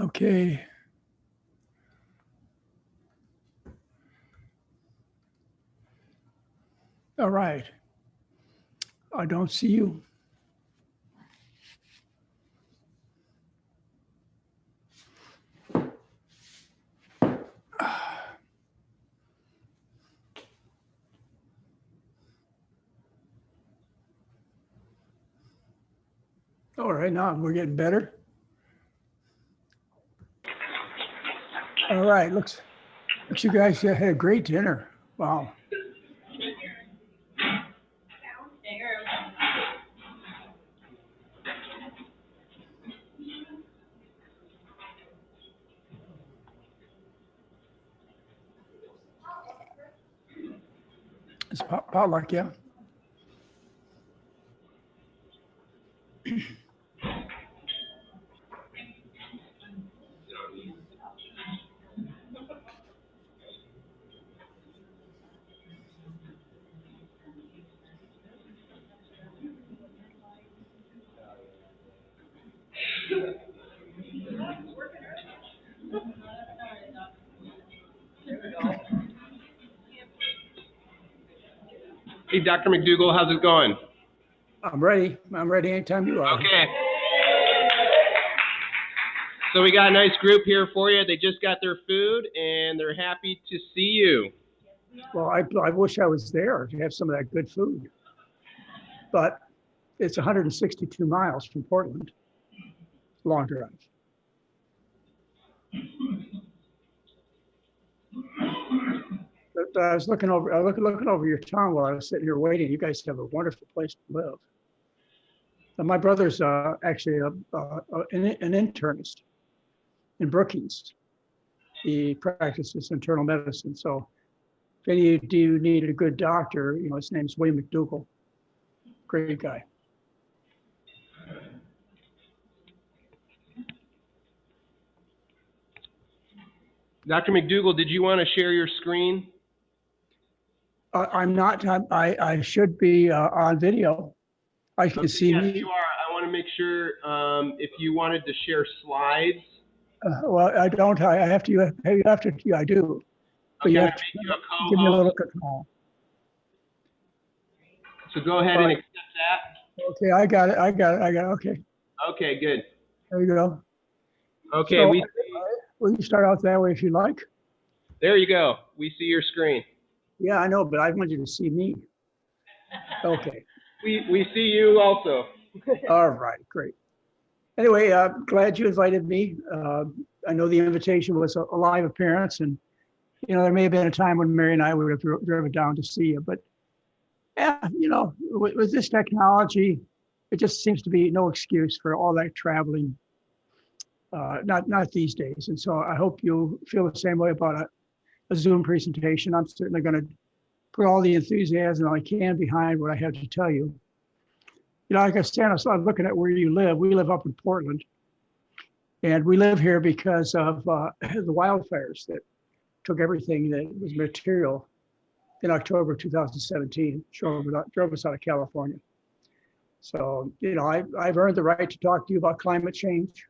Okay. All right. I don't see you. All right, now we're getting better. All right, looks you guys had a great dinner. Wow. It's potluck, yeah. Hey, Dr. McDougall, how's it going? I'm ready. I'm ready anytime you are. Okay. So we got a nice group here for you. They just got their food, and they're happy to see you. Well, I wish I was there to have some of that good food. But it's 162 miles from Portland. Long drive. But I was looking over your town while I was sitting here waiting. You guys have a wonderful place to live. And my brother's actually an internist in Brookings. He practices internal medicine. So if any of you needed a good doctor, his name's William McDougall. Great guy. Dr. McDougall, did you want to share your screen? I'm not. I should be on video. I can see yes, me. You are. I want to make sure if you wanted to share slides. Well, I don't. I have to. You have to. Yeah, I do. But Okay, you I'm have going to to make you a co-host. give me a little control. So go ahead and accept that. Okay, I got it. Okay. Okay, good. There you go. Okay, So, we you start out that way if you like. There you go. We see your screen. Yeah, I know, but I want you to see me. Okay. We see you also. All right, great. Anyway, glad you invited me. I know the invitation was a live appearance, and there may have been a time when Mary and I would have driven down to see you, but yeah, with this technology, it just seems to be no excuse for all that traveling. Not these days, and so I hope you feel the same way about a Zoom presentation. I'm certainly going to put all the enthusiasm I can behind what I have to tell you. Like I said, I was looking at where you live. We live up in Portland, and we live here because of the wildfires that took everything that was material in October 2017, drove us out of California. So, I've earned the right to talk to you about climate change.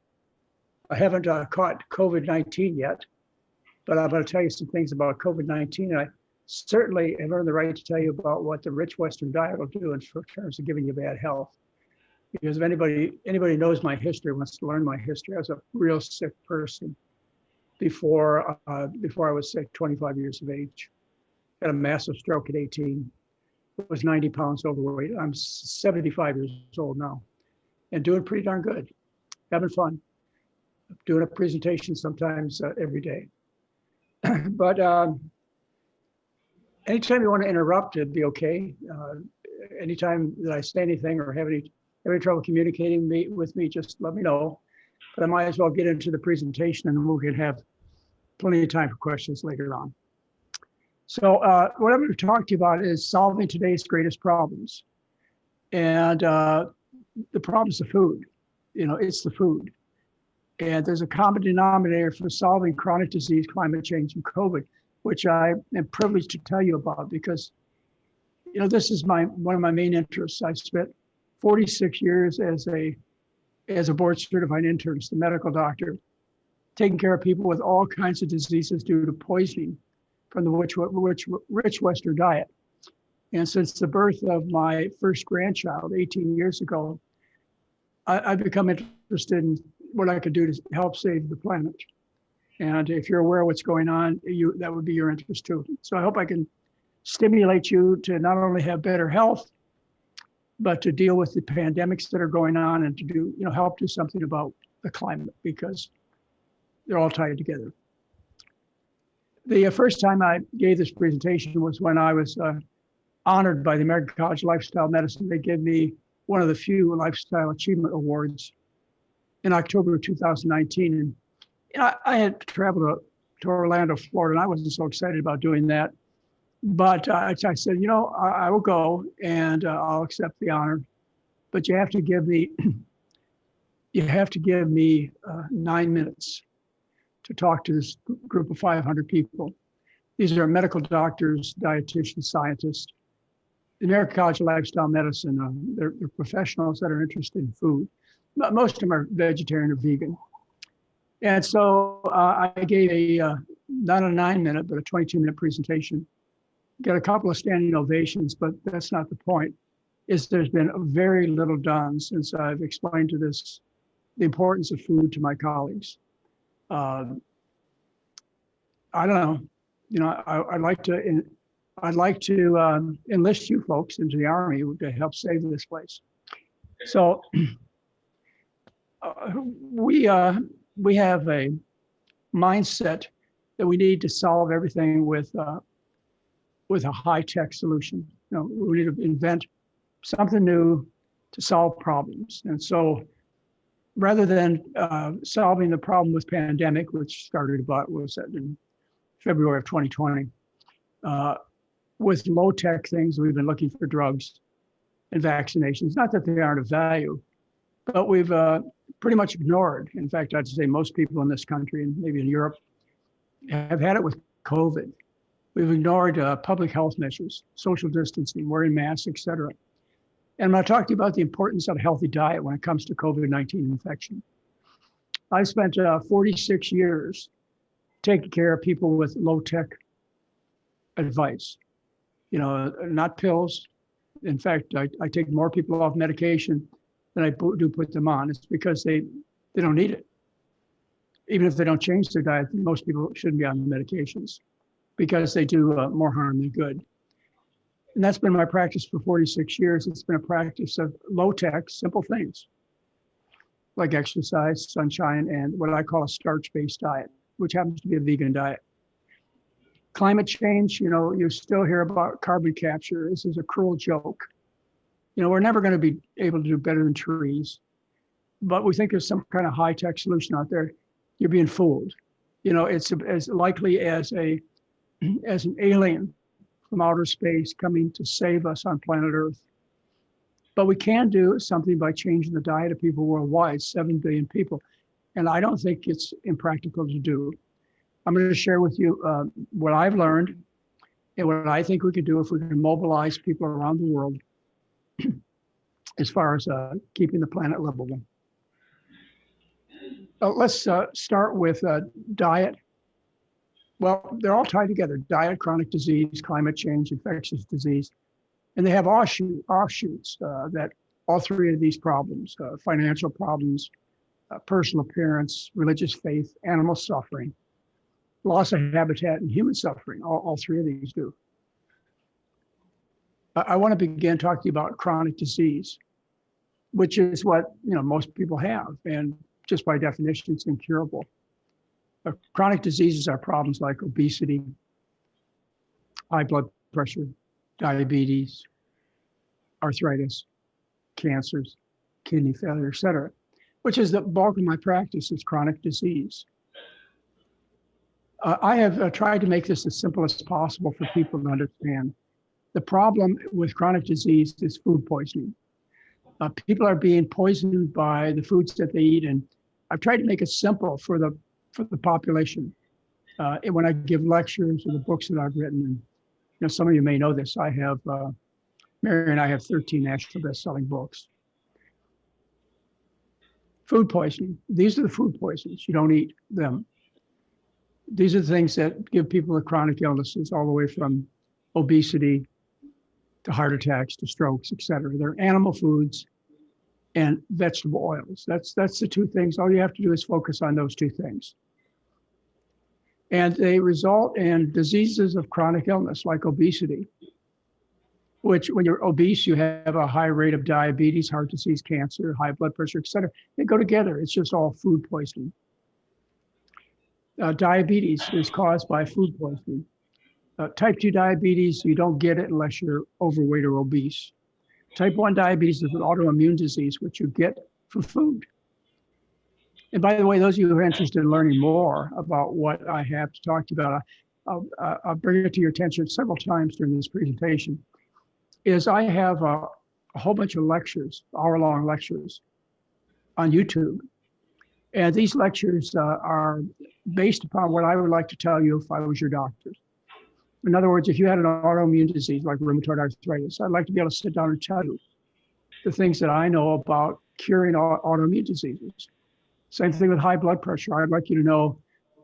I haven't caught COVID-19 yet, but I'm going to tell you some things about COVID-19. And I certainly have earned the right to tell you about what the rich Western diet will do in terms of giving you bad health. Because if anybody knows my history, wants to learn my history, I was a real sick person before I was sick, 25 years of age. Had a massive stroke at 18. Was 90 pounds overweight. I'm 75 years old now and doing pretty darn good. Having fun. Doing a presentation sometimes every day. But anytime you want to interrupt, it'd be okay. Anytime that I say anything or have any trouble communicating with me, just let me know. But I might as well get into the presentation and then we can have plenty of time for questions later on. So what I'm going to talk to you about is solving today's greatest problems. And the problem's the food. It's the food. And there's a common denominator for solving chronic disease, climate change, and COVID, which I am privileged to tell you about because, this is one of my main interests. I spent 46 years as a board certified internist, a medical doctor, taking care of people with all kinds of diseases due to poisoning from the rich Western diet. And since the birth of my first grandchild 18 years ago, I've become interested in what I could do to help save the planet. And if you're aware of what's going on, that would be your interest too. So I hope I can stimulate you to not only have better health, but to deal with the pandemics that are going on and to do, help do something about the climate, because they're all tied together. The first time I gave this presentation was when I was honored by the American College of Lifestyle Medicine. They gave me one of the few Lifestyle Achievement Awards in October of 2019. And I had traveled to Orlando, Florida, and I wasn't so excited about doing that. But I said, I will go and I'll accept the honor, but you have to give me, 9 minutes to talk to this group of 500 people. These are medical doctors, dietitians, scientists. The American College of Lifestyle Medicine, they're professionals that are interested in food. But most of them are vegetarian or vegan. And so I gave not a 9-minute, but a 22-minute presentation. Got a couple of standing ovations, but that's not the point. There's been very little done since I've explained the importance of food to my colleagues. I don't know, I'd like to enlist you folks into the Army to help save this place. So we have a mindset that we need to solve everything with a high-tech solution. We need to invent something new to solve problems. And so rather than solving the problem with pandemic, which started in February of 2020, with low-tech things, we've been looking for drugs and vaccinations. Not that they aren't of value, but we've pretty much ignored. In fact, I'd say most people in this country and maybe in Europe have had it with COVID. We've ignored public health measures, social distancing, wearing masks, et cetera. And I'm going to talk to you about the importance of a healthy diet when it comes to COVID-19 infection. I spent 46 years taking care of people with low-tech advice, not pills. In fact, I take more people off medication than I do put them on. It's because they don't need it. Even if they don't change their diet, most people shouldn't be on the medications because they do more harm than good. And that's been my practice for 46 years. It's been a practice of low-tech, simple things like exercise, sunshine, and what I call a starch-based diet, which happens to be a vegan diet. Climate change, you still hear about carbon capture. This is a cruel joke. We're never going to be able to do better than trees, but we think there's some kind of high-tech solution out there. You're being fooled. It's as likely as an alien from outer space coming to save us on planet Earth. But we can do something by changing the diet of people worldwide, 7 billion people. And I don't think it's impractical to do. I'm going to share with you what I've learned and what I think we could do if we can mobilize people around the world as far as keeping the planet livable. Let's start with diet. Well, they're all tied together: diet, chronic disease, climate change, infectious disease. And they have offshoots that all three of these problems, financial problems, personal appearance, religious faith, animal suffering, loss of habitat, and human suffering, all three of these do. I want to begin talking about chronic disease, which is what most people have, and just by definition, it's incurable. Chronic diseases are problems like obesity, high blood pressure, diabetes, arthritis, cancers, kidney failure, et cetera, which is the bulk of my practice is chronic disease. I have tried to make this as simple as possible for people to understand. The problem with chronic disease is food poisoning. People are being poisoned by the foods that they eat, and I've tried to make it simple for the population. When I give lectures or the books that I've written, and some of you may know this, Mary and I have 13 national best-selling books. Food poisoning. These are the food poisons. You don't eat them. These are the things that give people the chronic illnesses, all the way from obesity to heart attacks to strokes, et cetera. They're animal foods and vegetable oils. That's the two things. All you have to do is focus on those two things. And they result in diseases of chronic illness like obesity, which when you're obese, you have a high rate of diabetes, heart disease, cancer, high blood pressure, et cetera. They go together. It's just all food poisoning. Diabetes is caused by food poisoning. Type 2 diabetes, you don't get it unless you're overweight or obese. Type 1 diabetes is an autoimmune disease, which you get from food. And by the way, those of you who are interested in learning more about what I have to talk to you about, I'll bring it to your attention several times during this presentation, is I have a whole bunch of lectures, hour-long lectures on YouTube. And these lectures are based upon what I would like to tell you if I was your doctor. In other words, if you had an autoimmune disease like rheumatoid arthritis, I'd like to be able to sit down and tell you the things that I know about curing autoimmune diseases. Same thing with high blood pressure. I'd like you to know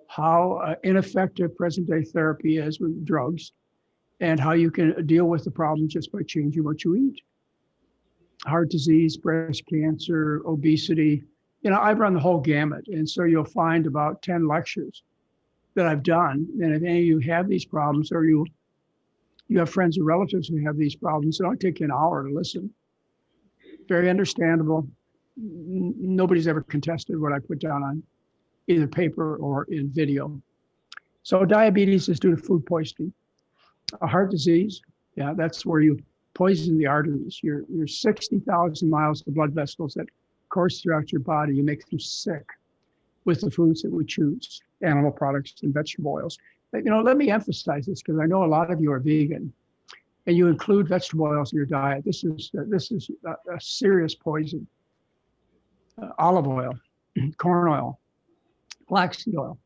how ineffective present-day therapy is with drugs and how you can deal with the problem just by changing what you eat. Heart disease, breast cancer, obesity. You know, I've run the whole gamut. And so you'll find about 10 lectures that I've done. And if any of you have these problems, or you have friends or relatives who have these problems, it'll only take you an hour to listen. Very understandable. Nobody's ever contested what I put down on either paper or in video. So diabetes is due to food poisoning. A heart disease, yeah, that's where you poison the arteries. Your 60,000 miles of blood vessels that course throughout your body, you make them sick with the foods that we choose, animal products and vegetable oils. But, you know, let me emphasize this because I know a lot of you are vegan and you include vegetable oils in your diet. This is a serious poison. Olive oil, corn oil, flaxseed oil.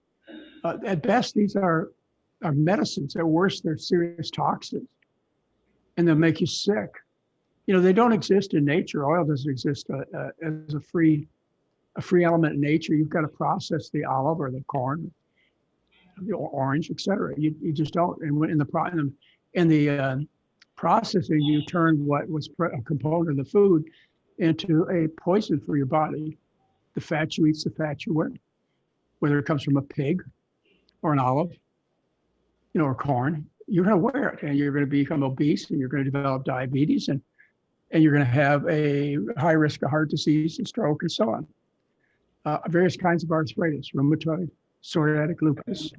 At best, these are medicines. At worst, they're serious toxins and they'll make you sick. You know, they don't exist in nature. Oil doesn't exist as a free element in nature. You've got to process the olive or the corn, the orange, et cetera. You just don't. And in the processing, you turn what was a component of the food into a poison for your body. The fat you eat's the fat you wear, whether it comes from a pig or an olive, you know, or corn. You're going to wear it, and you're going to become obese, and you're going to develop diabetes, and you're going to have a high risk of heart disease and stroke and so on. Various kinds of arthritis, rheumatoid, psoriatic lupus,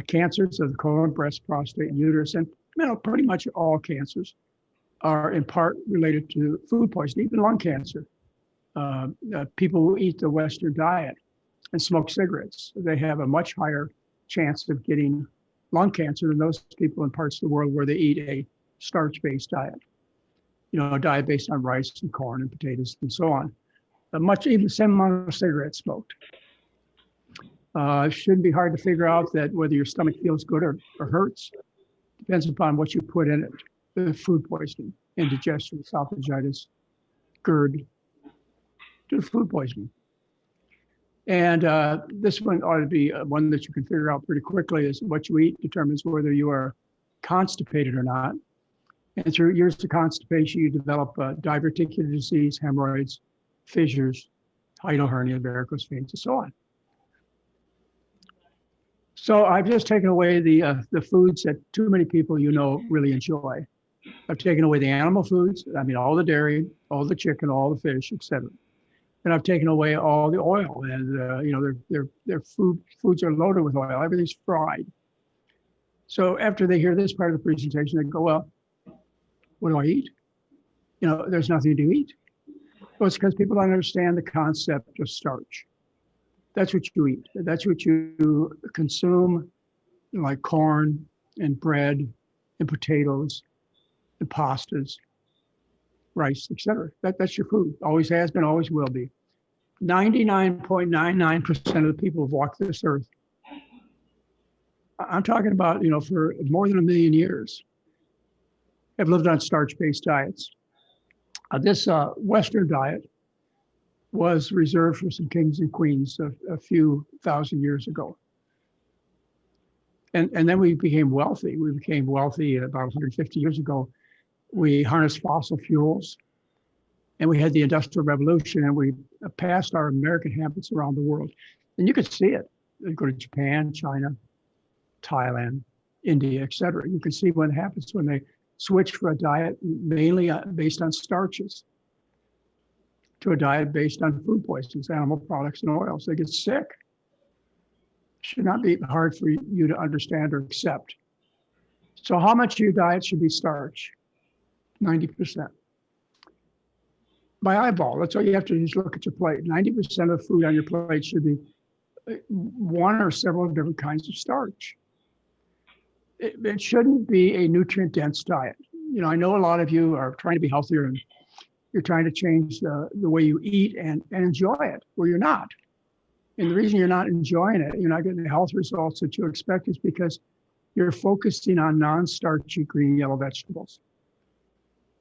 cancers of the colon, breast, prostate, and uterus, and you know, pretty much all cancers are in part related to food poisoning, even lung cancer. People who eat the Western diet and smoke cigarettes, they have a much higher chance of getting lung cancer than those people in parts of the world where they eat a starch-based diet. You know, a diet based on rice and corn and potatoes and so on. Even the same amount of cigarettes smoked. It shouldn't be hard to figure out that whether your stomach feels good or hurts depends upon what you put in it. The food poisoning, indigestion, esophagitis, GERD, due to food poisoning. And this one ought to be one that you can figure out pretty quickly, is what you eat determines whether you are constipated or not. And through years of constipation, you develop diverticular disease, hemorrhoids, fissures, hiatal hernia, varicose veins, and so on. So I've just taken away the foods that too many people you know really enjoy. I've taken away the animal foods. I mean, all the dairy, all the chicken, all the fish, et cetera. And I've taken away all the oil, and you know, their foods are loaded with oil. Everything's fried. So after they hear this part of the presentation, they go, well, what do I eat? You know, there's nothing to eat. Well, it's because people don't understand the concept of starch. That's what you eat. That's what you consume, like corn and bread and potatoes and pastas, rice, etc. That's your food. Always has been, always will be. 99.99% of the people who've walked this earth, I'm talking about, you know, for more than 1 million years, have lived on starch-based diets. This Western diet was reserved for some kings and queens a few thousand years ago. And then we became wealthy. We became wealthy about 150 years ago. We harnessed fossil fuels, and we had the Industrial Revolution, and we passed our American habits around the world. And you could see it. You go to Japan, China, Thailand, India, et cetera. You can see what happens when they switch from a diet mainly based on starches to a diet based on food poisons, animal products, and oils. They get sick. Should not be hard for you to understand or accept. So how much of your diet should be starch? 90%. By eyeball, that's all you have to do is look at your plate. 90% of the food on your plate should be one or several different kinds of starch. It shouldn't be a nutrient-dense diet. You know, I know a lot of you are trying to be healthier and you're trying to change the way you eat and enjoy it, where you're not. And the reason you're not enjoying it, you're not getting the health results that you expect, is because you're focusing on non-starchy green, yellow vegetables,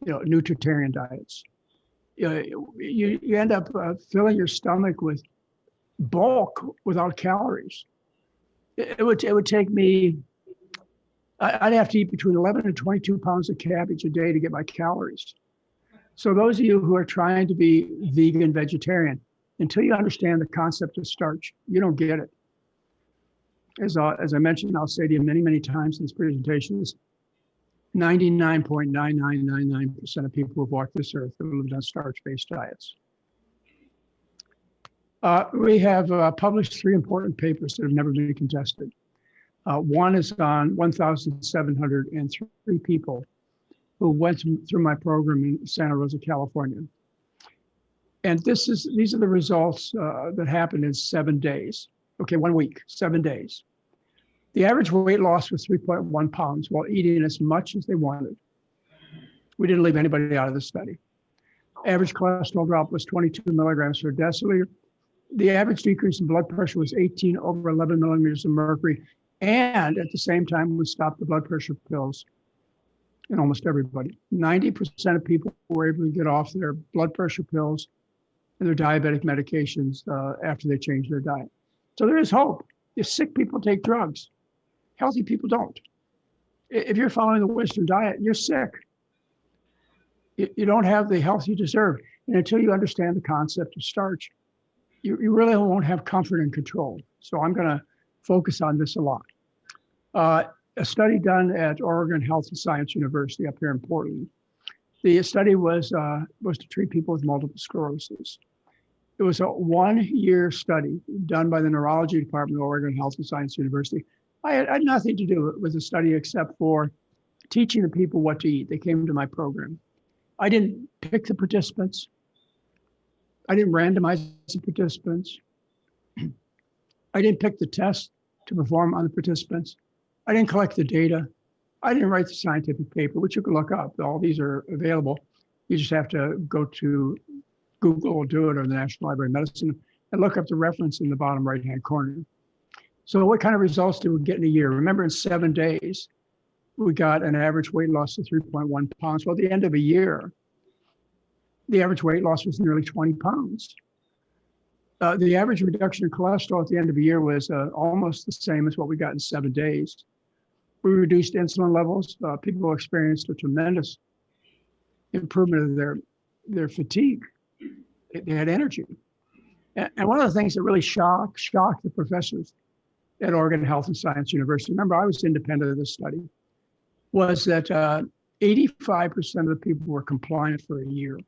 you know, nutritarian diets. You end up filling your stomach with bulk without calories. It would take me, I'd have to eat between 11 and 22 pounds of cabbage a day to get my calories. So those of you who are trying to be vegan, vegetarian, until you understand the concept of starch, you don't get it. As I mentioned, I'll say to you many, many times in this presentation, 99.9999% of people who've walked this earth have lived on starch-based diets. We have published 3 important papers that have never been contested. One is on 1,703 people who went through my program in Santa Rosa, California. And these are the results that happened in 7 days. Okay, 1 week, 7 days. The average weight loss was 3.1 pounds while eating as much as they wanted. We didn't leave anybody out of the study. Average cholesterol drop was 22 milligrams per deciliter. The average decrease in blood pressure was 18 over 11 millimeters of mercury. And at the same time, we stopped the blood pressure pills in almost everybody. 90% of people were able to get off their blood pressure pills and their diabetic medications after they changed their diet. So there is hope. If sick people take drugs, healthy people don't. If you're following the Western diet, you're sick. You don't have the health you deserve. And until you understand the concept of starch, you really won't have comfort and control. So I'm going to focus on this a lot. A study done at Oregon Health and Science University up here in Portland. The study was to treat people with multiple sclerosis. It was a 1-year study done by the neurology department of Oregon Health and Science University. I had nothing to do with the study except for teaching the people what to eat. They came to my program. I didn't pick the participants. I didn't randomize the participants. I didn't pick the test to perform on the participants. I didn't collect the data. I didn't write the scientific paper, which you can look up. All these are available. You just have to go to Google or do it, or the National Library of Medicine, and look up the reference in the bottom right-hand corner. So what kind of results did we get in a year? Remember, in 7 days, we got an average weight loss of 3.1 pounds. Well, at the end of a year, the average weight loss was nearly 20 pounds. The average reduction in cholesterol at the end of a year was almost the same as what we got in 7 days. We reduced insulin levels. People experienced a tremendous improvement of their fatigue. They had energy. And one of the things that really shocked the professors at Oregon Health and Science University, remember I was independent of this study, was that 85% of the people were compliant for a year.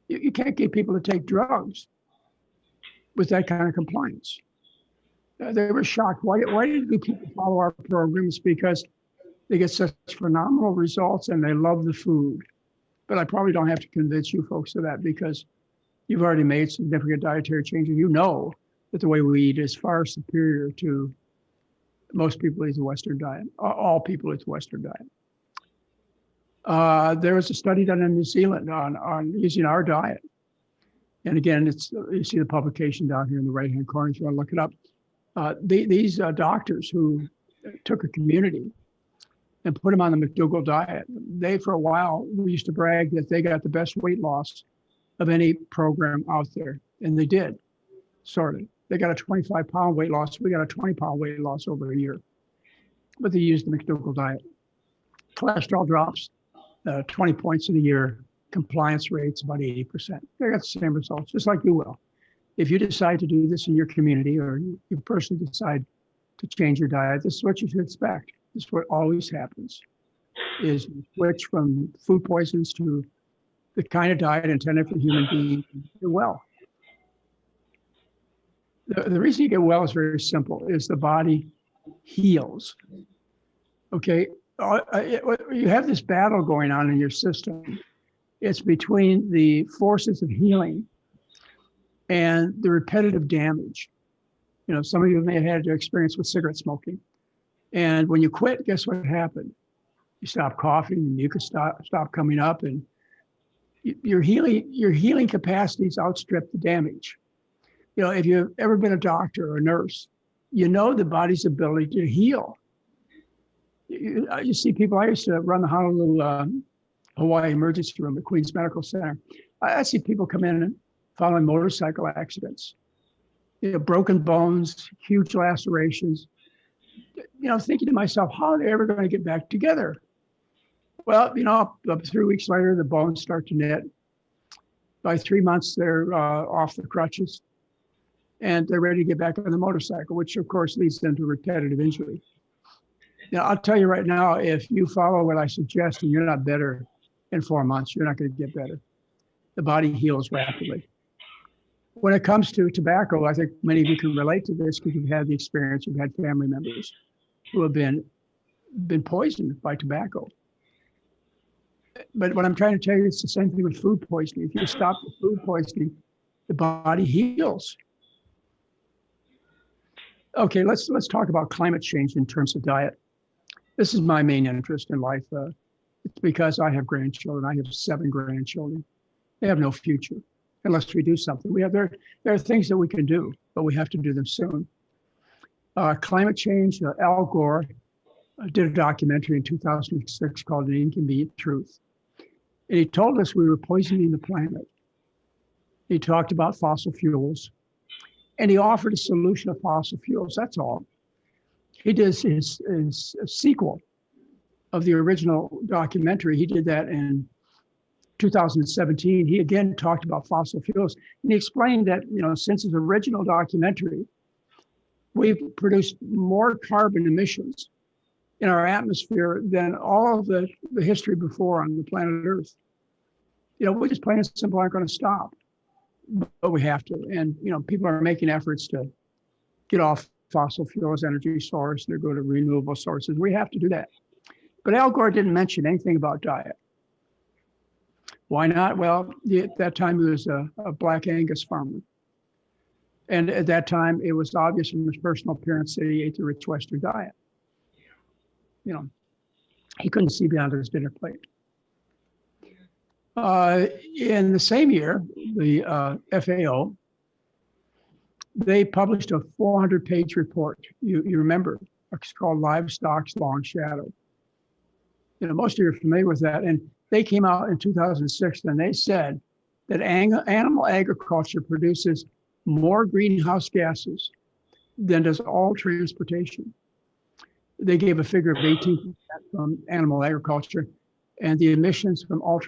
You can't get people to take drugs with that kind of compliance. They were shocked. Why do people follow our programs? Because they get such phenomenal results and they love the food. But I probably don't have to convince you folks of that, because you've already made significant dietary changes. You know that the way we eat is far superior to most people who eat the Western diet, all people who eat the Western diet. There was a study done in New Zealand on using our diet. And again, you see the publication down here in the right-hand corner if you want to look it up. These doctors who took a community and put them on the McDougall diet, they, for a while, used to brag that they got the best weight loss of any program out there. And they did, sort of. They got a 25-pound weight loss. We got a 20-pound weight loss over a year. But they used the McDougall diet. Cholesterol drops 20 points in a year. Compliance rates about 80%. They got the same results, just like you will. If you decide to do this in your community, or you personally decide to change your diet, this is what you should expect. This is what always happens, is you switch from food poisons to the kind of diet intended for human beings to get well. The reason you get well is very simple, is the body heals. Okay, you have this battle going on in your system. It's between the forces of healing and the repetitive damage. You know, some of you may have had your experience with cigarette smoking. And when you quit, guess what happened? You stop coughing, and you can stop coming up, and your healing capacities outstrip the damage. You know, if you've ever been a doctor or a nurse, you know the body's ability to heal. You see people, I used to run the Honolulu, Hawaii emergency room at Queens Medical Center. I see people come in following motorcycle accidents, you know, broken bones, huge lacerations, you know, thinking to myself, how are they ever going to get back together? Well, you know, 3 weeks later, the bones start to knit. By 3 months, they're off the crutches, and they're ready to get back on the motorcycle, which of course leads them to repetitive injury. Now, I'll tell you right now, if you follow what I suggest and you're not better in 4 months, you're not going to get better. The body heals rapidly. When it comes to tobacco, I think many of you can relate to this because you've had the experience, you've had family members who have been poisoned by tobacco. But what I'm trying to tell you, it's the same thing with food poisoning. If you stop the food poisoning, the body heals. Okay, let's talk about climate change in terms of diet. This is my main interest in life. It's because I have grandchildren. I have 7 grandchildren. They have no future unless we do something. There are things that we can do, but we have to do them soon. Climate change, Al Gore did a documentary in 2006 called An Inconvenient Truth. And he told us we were poisoning the planet. He talked about fossil fuels, and he offered a solution of fossil fuels, that's all. He did his sequel of the original documentary. He did that in 2017. He again talked about fossil fuels, and he explained that, you know, since his original documentary, we've produced more carbon emissions in our atmosphere than all of the history before on the planet Earth. You know, we just plain and simple aren't going to stop, but we have to. And, you know, people are making efforts to get off fossil fuels, energy source, they go to renewable sources. We have to do that. But Al Gore didn't mention anything about diet. Why not? Well, at that time he was a Black Angus farmer. And at that time, it was obvious from his personal appearance that he ate the rich Western diet. You know, he couldn't see beyond his dinner plate. In the same year, the FAO, they published a 400-page report. You remember, it's called Livestock's Long Shadow. You know, most of you are familiar with that. And they came out in 2006 and they said that animal agriculture produces more greenhouse gases than does all transportation. They gave a figure of 18% from animal agriculture, and the emissions from all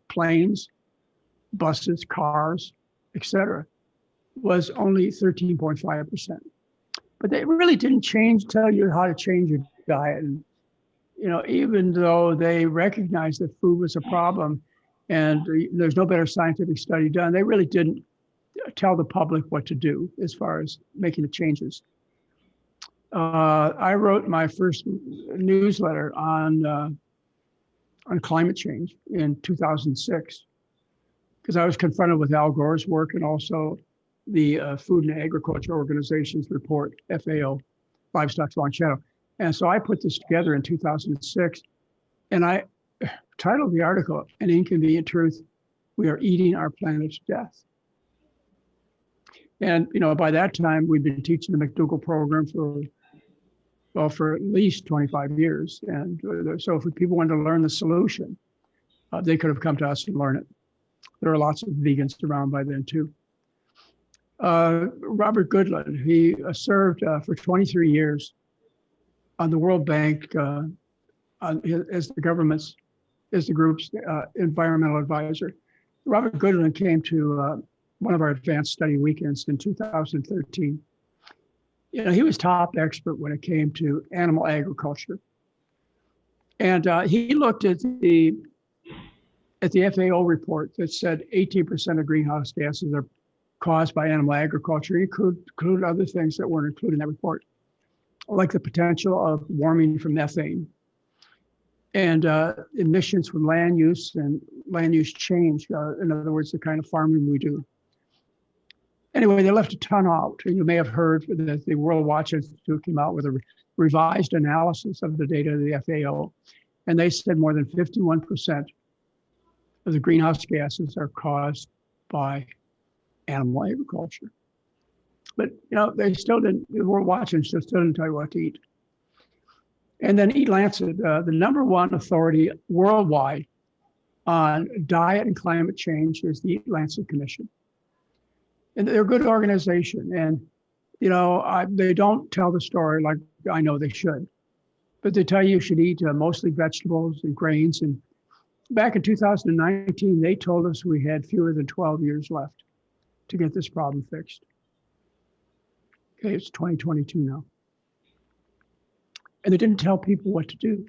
planes, buses, cars, etc., was only 13.5%. But they really didn't tell you how to change your diet. And, you know, even though they recognized that food was a problem and there's no better scientific study done, they really didn't tell the public what to do as far as making the changes. I wrote my first newsletter on climate change in 2006 because I was confronted with Al Gore's work and also the Food and Agriculture Organization's report, FAO, Livestock's Long Shadow. And so I put this together in 2006, and I titled the article, An Inconvenient Truth, We Are Eating Our Planet to Death. And, you know, by that time, we'd been teaching the McDougall program for at least 25 years. And so if people wanted to learn the solution, they could have come to us and learn it. There were lots of vegans around by then too. Robert Goodland, he served for 23 years on the World Bank as the group's environmental advisor. Robert Goodland came to one of our advanced study weekends in 2013. He was top expert when it came to animal agriculture. And he looked at the FAO report that said 18% of greenhouse gases are caused by animal agriculture. He could include other things that weren't included in that report, like the potential of warming from methane and emissions from land use and land use change. In other words, the kind of farming we do. Anyway, they left a ton out. And you may have heard that the World Watch Institute came out with a revised analysis of the data of the FAO. And they said more than 51% of the greenhouse gases are caused by animal agriculture. But they still didn't, the World Watch Institute still didn't tell you what to eat. And then Eat Lancet, the number one authority worldwide on diet and climate change is the Eat Lancet Commission. And they're a good organization. And, they don't tell the story like I know they should, but they tell you should eat mostly vegetables and grains. And back in 2019, they told us we had fewer than 12 years left to get this problem fixed. Okay, it's 2022 now. And they didn't tell people what to do.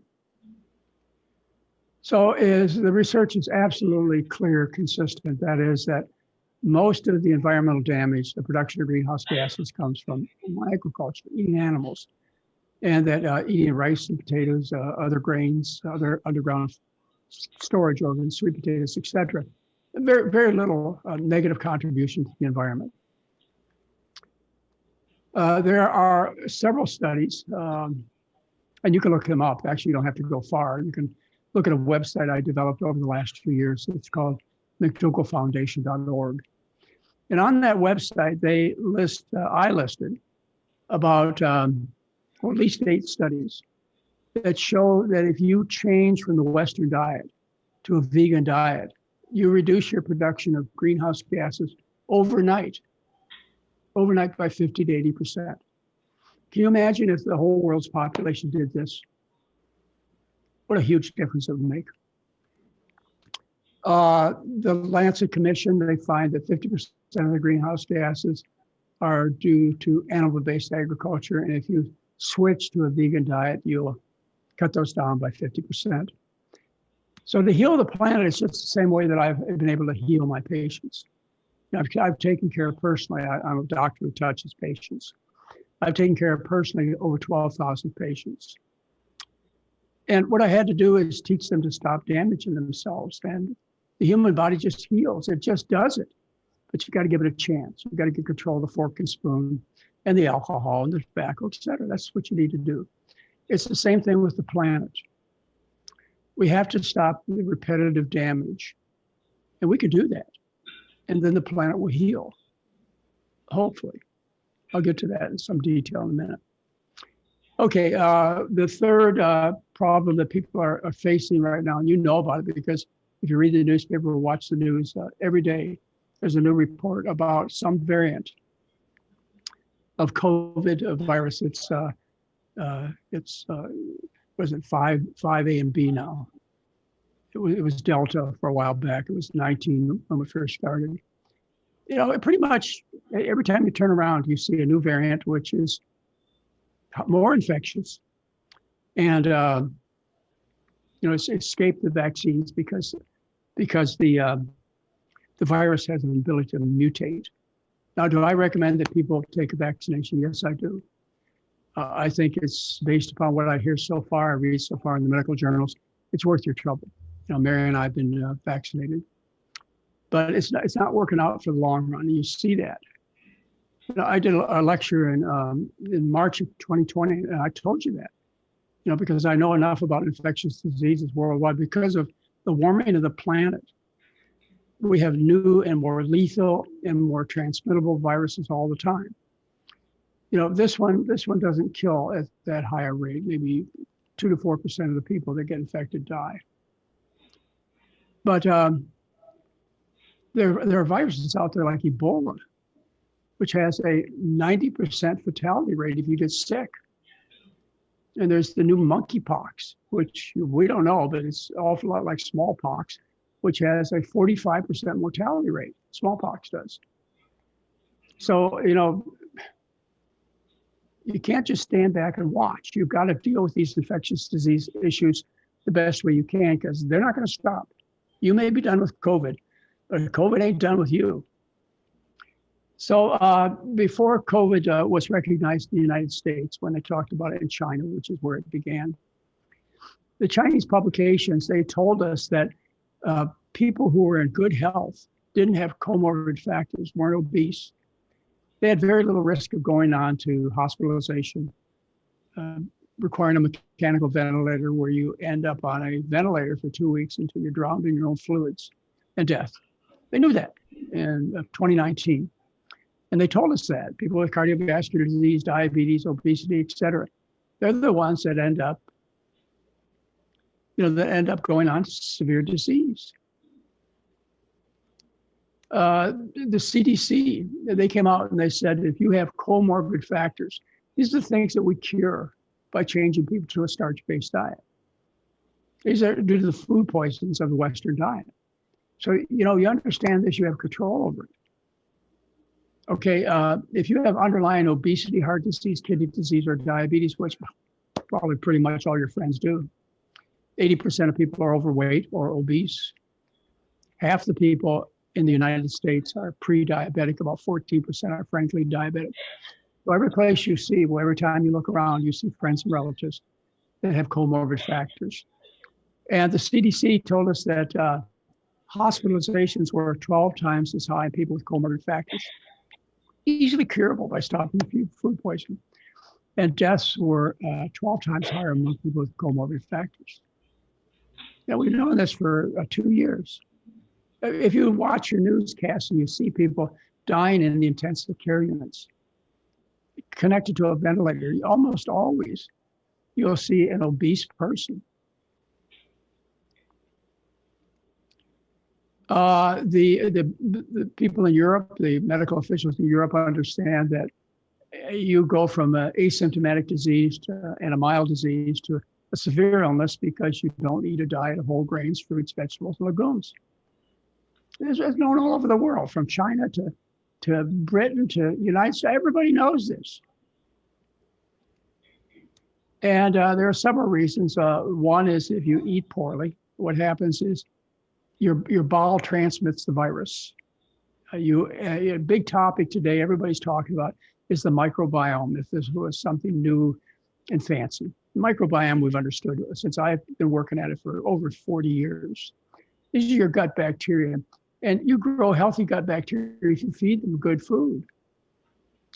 So the research is absolutely clear, consistent. That is that most of the environmental damage, the production of greenhouse gases, comes from agriculture, eating animals, and that eating rice and potatoes, other grains, other underground storage organs, sweet potatoes, etc. Very, very little negative contribution to the environment. There are several studies, and you can look them up. Actually, you don't have to go far. You can look at a website I developed over the last few years. It's called McDougallFoundation.org. And on that website, I listed about at least 8 studies that show that if you change from the Western diet to a vegan diet, you reduce your production of greenhouse gases overnight by 50 to 80%. Can you imagine if the whole world's population did this? What a huge difference it would make. The Lancet Commission, they find that 50% of the greenhouse gases are due to animal-based agriculture. And if you switch to a vegan diet, you'll cut those down by 50%. So to heal the planet is just the same way that I've been able to heal my patients. I've taken care of personally, I'm a doctor who touches patients. I've taken care of personally over 12,000 patients. And what I had to do is teach them to stop damaging themselves. And the human body just heals, it just does it. But you got to give it a chance. You got to get control of the fork and spoon and the alcohol and the tobacco, et cetera. That's what you need to do. It's the same thing with the planet. We have to stop the repetitive damage. And we can do that. And then the planet will heal, hopefully. I'll get to that in some detail in a minute. Okay, the third problem that people are facing right now, and you know about it because if you read the newspaper or watch the news every day, there's a new report about some variant of COVID virus. It's was it 5A and B now? It was Delta for a while back. It was 19 when we first started. Pretty much every time you turn around, you see a new variant, which is more infectious. And, it's escaped the vaccines because the virus has an ability to mutate. Now, do I recommend that people take a vaccination? Yes, I do. I think it's based upon what I hear so far, I read so far in the medical journals, it's worth your trouble. Mary and I have been vaccinated, but it's not working out for the long run. And you see that. I did a lecture in March of 2020, and I told you that, because I know enough about infectious diseases worldwide because of the warming of the planet. We have new and more lethal and more transmittable viruses all the time. This one doesn't kill at that higher rate. Maybe 2 to 4% of the people that get infected die. But There are viruses out there like Ebola, which has a 90% fatality rate if you get sick. And there's the new monkeypox, which we don't know, but it's an awful lot like smallpox, which has a 45% mortality rate. Smallpox does. So, you can't just stand back and watch. You've got to deal with these infectious disease issues the best way you can, because they're not going to stop. You may be done with COVID, but COVID ain't done with you. So before COVID was recognized in the United States, when they talked about it in China, which is where it began, the Chinese publications, they told us that people who were in good health, didn't have comorbid factors, weren't obese, they had very little risk of going on to hospitalization, requiring a mechanical ventilator where you end up on a ventilator for 2 weeks until you're drowned in your own fluids, and death. They knew that in 2019. And they told us that people with cardiovascular disease, diabetes, obesity, et cetera, they're the ones that end up, going on to severe disease. The CDC, they came out and they said, if you have comorbid factors, these are the things that we cure by changing people to a starch-based diet. These are due to the food poisons of the Western diet. So, you understand this, you have control over it. Okay, if you have underlying obesity, heart disease, kidney disease, or diabetes, which probably pretty much all your friends do, 80% of people are overweight or obese. Half the people in the United States are pre-diabetic, about 14% are frankly diabetic. So every place you see, every time you look around, you see friends and relatives that have comorbid factors. And the CDC told us that hospitalizations were 12 times as high in people with comorbid factors, easily curable by stopping food poisoning. And deaths were 12 times higher among people with comorbid factors. Now, we've known this for 2 years. If you watch your newscasts and you see people dying in the intensive care units, connected to a ventilator, almost always you'll see an obese person. The people in Europe, the medical officials in Europe understand that you go from an asymptomatic disease and a mild disease to a severe illness because you don't eat a diet of whole grains, fruits, vegetables, and legumes. It's known all over the world, from China to Britain to United States. Everybody knows this. And there are several reasons. One is if you eat poorly, what happens is your bowel transmits the virus. A big topic today everybody's talking about is the microbiome, if this was something new and fancy. The microbiome we've understood since I've been working at it for over 40 years. These are your gut bacteria. And you grow healthy gut bacteria if you feed them good food.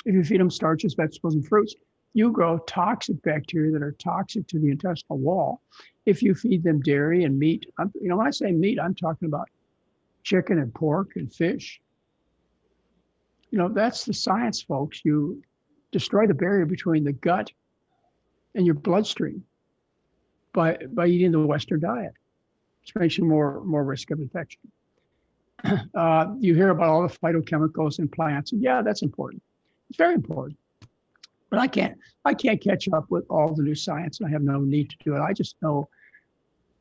If you feed them starches, vegetables, and fruits. You grow toxic bacteria that are toxic to the intestinal wall if you feed them dairy and meat. When I say meat, I'm talking about chicken and pork and fish. That's the science, folks. You destroy the barrier between the gut and your bloodstream by eating the Western diet, which makes you more risk of infection. You hear about all the phytochemicals in plants, and yeah, that's important. It's very important. But I can't catch up with all the new science, and I have no need to do it. I just know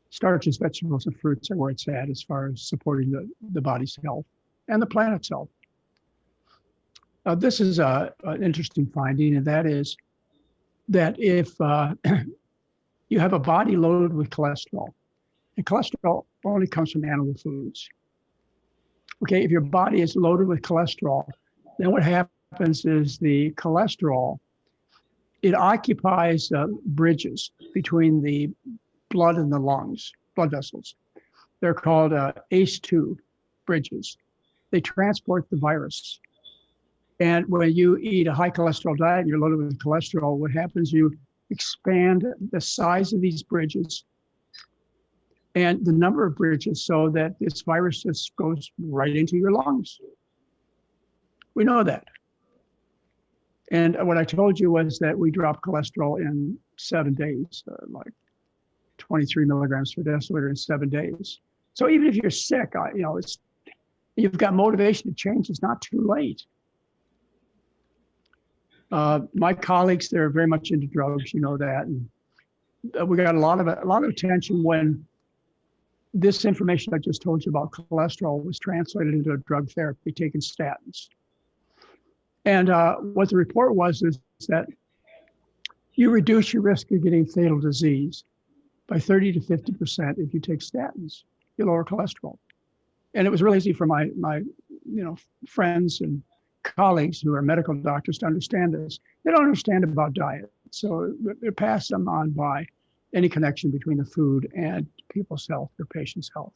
starches, vegetables, and fruits are where it's at as far as supporting the body's health and the planet's health. This is an interesting finding, and that is that if you have a body loaded with cholesterol, and cholesterol only comes from animal foods. Okay, if your body is loaded with cholesterol, then what happens is the cholesterol, it occupies bridges between the blood and the lungs, blood vessels. They're called ACE2 bridges. They transport the virus. And when you eat a high cholesterol diet and you're loaded with cholesterol, what happens, you expand the size of these bridges and the number of bridges so that this virus just goes right into your lungs. We know that. And what I told you was that we drop cholesterol in 7 days, like 23 milligrams per deciliter in 7 days. So even if you're sick, You've got motivation to change. It's not too late. My colleagues, they're very much into drugs, you know that. And we got a lot of attention when this information I just told you about cholesterol was translated into a drug therapy, taking statins. And what the report was is that you reduce your risk of getting fatal disease by 30 to 50% if you take statins. You lower cholesterol. And it was really easy for my friends and colleagues who are medical doctors to understand this. They don't understand about diet, so it passed them on by any connection between the food and people's health or patients' health.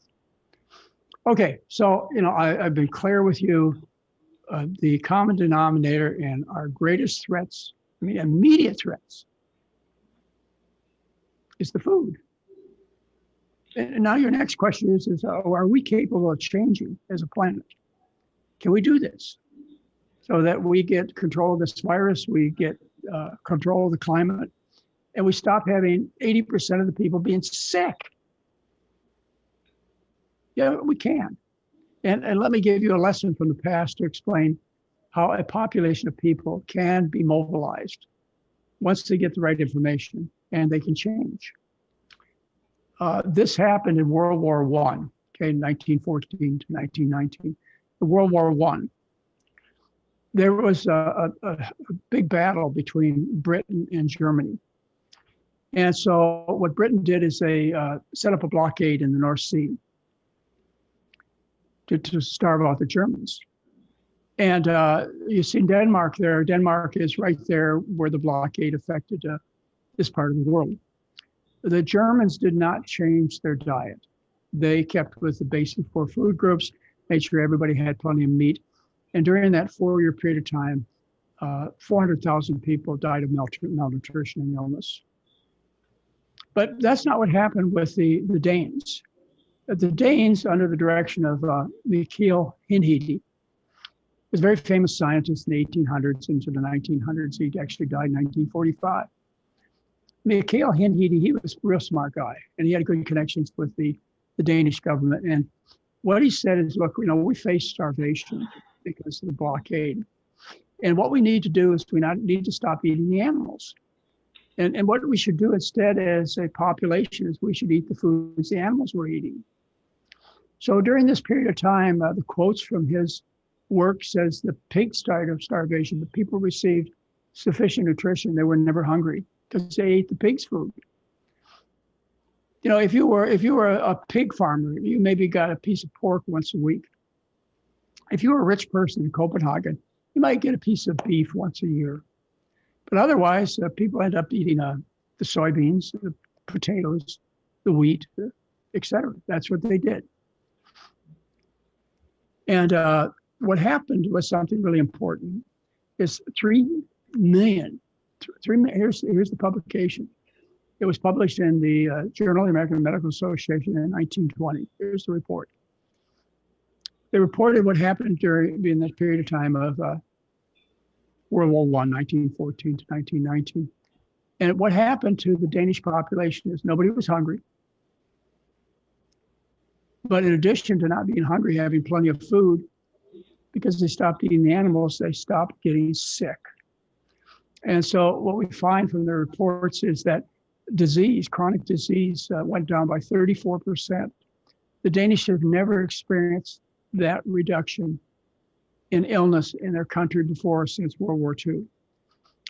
Okay, so I've been clear with you. The common denominator and our greatest threats, immediate threats, is the food. And now your next question is are we capable of changing as a planet? Can we do this so that we get control of this virus, we get control of the climate, and we stop having 80% of the people being sick? Yeah, we can. And let me give you a lesson from the past to explain how a population of people can be mobilized once they get the right information and they can change. This happened in World War I, 1914 to 1919. In World War I, there was a big battle between Britain and Germany. And so what Britain did is they set up a blockade in the North Sea to starve out the Germans. And you see Denmark there. Denmark is right there where the blockade affected this part of the world. The Germans did not change their diet. They kept with the basic 4 food groups, made sure everybody had plenty of meat. And during that 4-year period of time, 400,000 people died of malnutrition and illness. But that's not what happened with the Danes. The Danes, under the direction of McDougall, was a very famous scientist in the 1800s into the 1900s. He actually died in 1945. McDougall, he was a real smart guy, and he had good connections with the Danish government. And what he said is, look, we face starvation because of the blockade. And what we need to do is we need to stop eating the animals. And what we should do instead as a population is we should eat the foods the animals were eating. So during this period of time, the quotes from his work says the pigs died of starvation, but people received sufficient nutrition. They were never hungry because they ate the pig's food. If you were a pig farmer, you maybe got a piece of pork once a week. If you were a rich person in Copenhagen, you might get a piece of beef once a year. But otherwise, people end up eating the soybeans, the potatoes, the wheat, et cetera. That's what they did. And what happened was something really important. Is 3 million. Here's the publication. It was published in the Journal of the American Medical Association in 1920. Here's the report. They reported what happened during that period of time of World War I, 1914 to 1919. And what happened to the Danish population is nobody was hungry. But in addition to not being hungry, having plenty of food, because they stopped eating the animals, they stopped getting sick. And so what we find from the reports is that chronic disease went down by 34%. The Danish have never experienced that reduction in illness in their country before since World War II.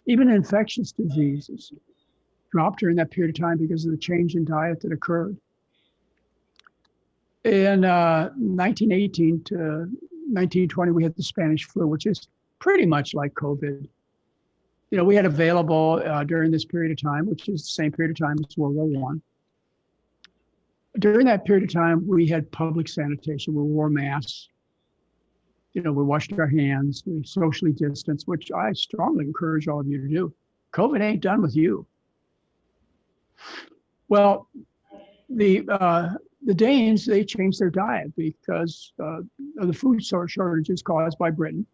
Even infectious diseases dropped during that period of time because of the change in diet that occurred. In 1918 to 1920, we had the Spanish flu, which is pretty much like COVID. We had available during this period of time, which is the same period of time as World War I. During that period of time, we had public sanitation. We wore masks. We washed our hands. We socially distanced, which I strongly encourage all of you to do. COVID ain't done with you. Well, the Danes, they changed their diet because of the food shortages caused by Britain.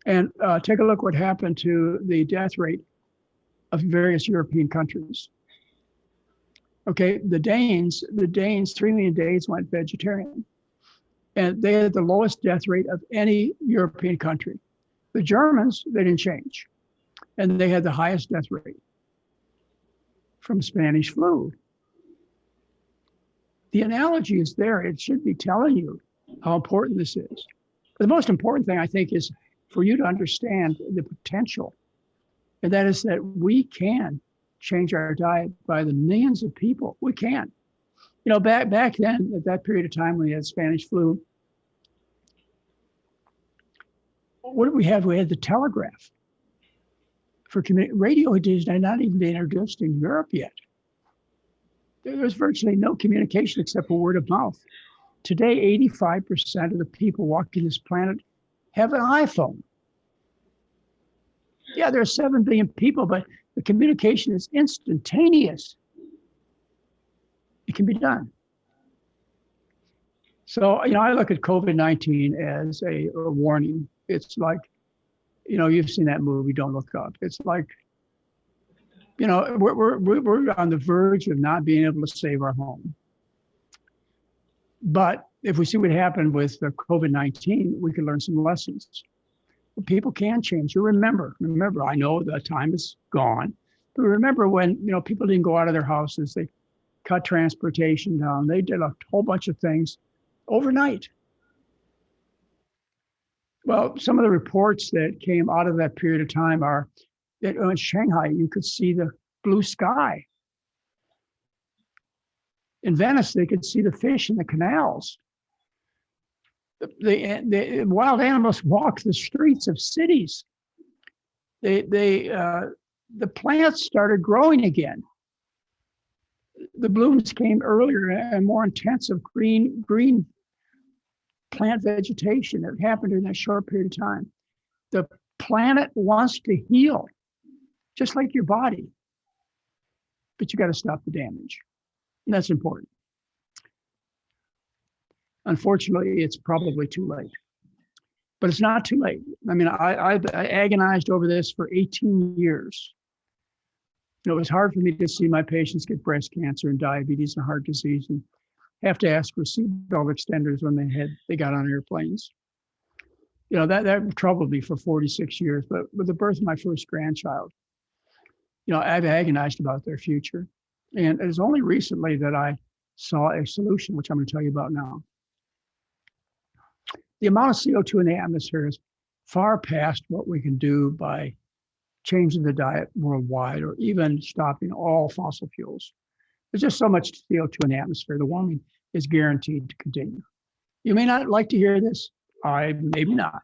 And take a look what happened to the death rate of various European countries. Okay, the Danes, 3 million Danes went vegetarian. And they had the lowest death rate of any European country. The Germans, they didn't change. And they had the highest death rate from Spanish flu. The analogy is there. It should be telling you how important this is. But the most important thing, I think, is for you to understand the potential. And that is that we can change our diet by the millions of people. We can. You know, back then, at that period of time when we had Spanish flu, what did we have? We had the telegraph. For radio had not even been introduced in Europe yet. There was virtually no communication except for word of mouth. Today, 85% of the people walking this planet have an iPhone. Yeah, there are 7 billion people, but the communication is instantaneous. It can be done. So, you know, I look at COVID-19 as a warning. It's like, you know, you've seen that movie, Don't Look Up. It's like, you know, we're on the verge of not being able to save our home. But if we see what happened with the COVID-19, we can learn some lessons. People can change. You remember, I know the time is gone, but remember when, you know, people didn't go out of their houses, they cut transportation down, they did a whole bunch of things overnight. Well, some of the reports that came out of that period of time are that in Shanghai, you could see the blue sky. In Venice, they could see the fish in the canals. The wild animals walk the streets of cities. The plants started growing again. The blooms came earlier and more intensive green plant vegetation that happened in that short period of time. The planet wants to heal, just like your body, but you got to stop the damage. And that's important. Unfortunately, it's probably too late, but it's not too late. I mean, I agonized over this for 18 years. You know, it was hard for me to see my patients get breast cancer and diabetes and heart disease and have to ask for seatbelt extenders when they got on airplanes. You know, that troubled me for 46 years, but with the birth of my first grandchild, you know, I've agonized about their future. And it was only recently that I saw a solution, which I'm going to tell you about now. The amount of CO2 in the atmosphere is far past what we can do by changing the diet worldwide or even stopping all fossil fuels. There's just so much CO2 in the atmosphere. The warming is guaranteed to continue. You may not like to hear this. Maybe not.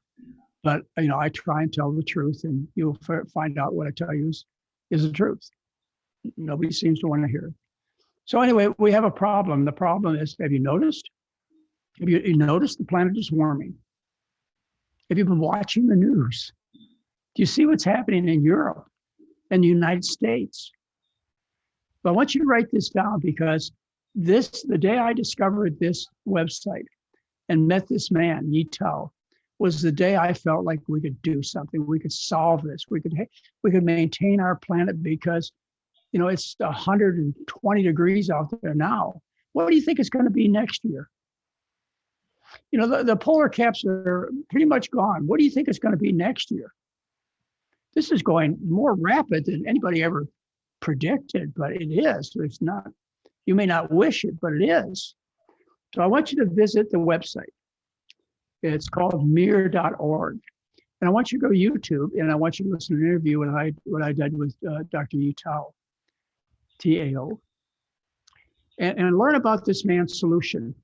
But, you know, I try and tell the truth, and you'll find out what I tell you is the truth. Nobody seems to want to hear it. So anyway, we have a problem. The problem is, have you noticed? Have you noticed the planet is warming? Have you been watching the news? Do you see what's happening in Europe and the United States? But I want you to write this down because the day I discovered this website and met this man, Yi Tao, was the day I felt like we could do something. We could solve this. We could maintain our planet because, you know, it's 120 degrees out there now. What do you think it's going to be next year? You know, the polar caps are pretty much gone. What do you think it's going to be next year? This is going more rapid than anybody ever predicted, but it is. It's not, you may not wish it, but it is. So I want you to visit the website. It's called mir.org. And I want you to go to YouTube and I want you to listen to an interview what I did with Dr. Yi Tao, T-A-O, and learn about this man's solution.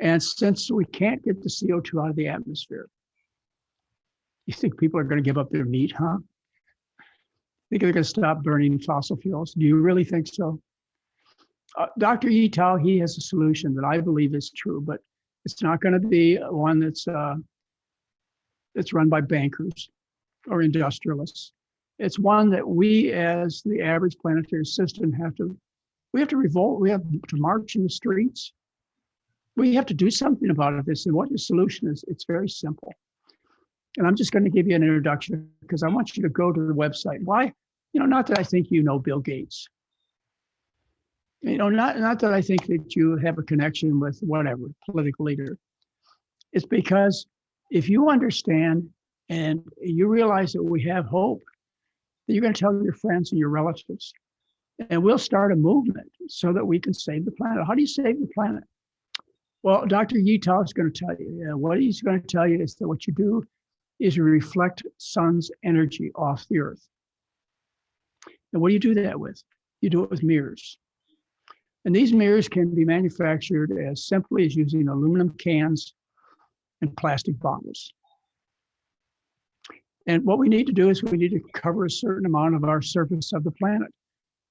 And since we can't get the CO2 out of the atmosphere, you think people are going to give up their meat, huh? Think they're going to stop burning fossil fuels? Do you really think so? Dr. Yi Tao, he has a solution that I believe is true, but it's not going to be one that's run by bankers or industrialists. It's one that we, as the average planetary system, we have to revolt. We have to march in the streets. We have to do something about this. And what the solution is, it's very simple. And I'm just going to give you an introduction because I want you to go to the website. Why? You know, not that I think you know Bill Gates. You know, not that I think that you have a connection with whatever political leader. It's because if you understand and you realize that we have hope, then you're going to tell your friends and your relatives. And we'll start a movement so that we can save the planet. How do you save the planet? Well, Dr. Yitao is going to tell you. What he's going to tell you is that what you do is you reflect sun's energy off the earth. And what do you do that with? You do it with mirrors. And these mirrors can be manufactured as simply as using aluminum cans and plastic bottles. And what we need to do is we need to cover a certain amount of our surface of the planet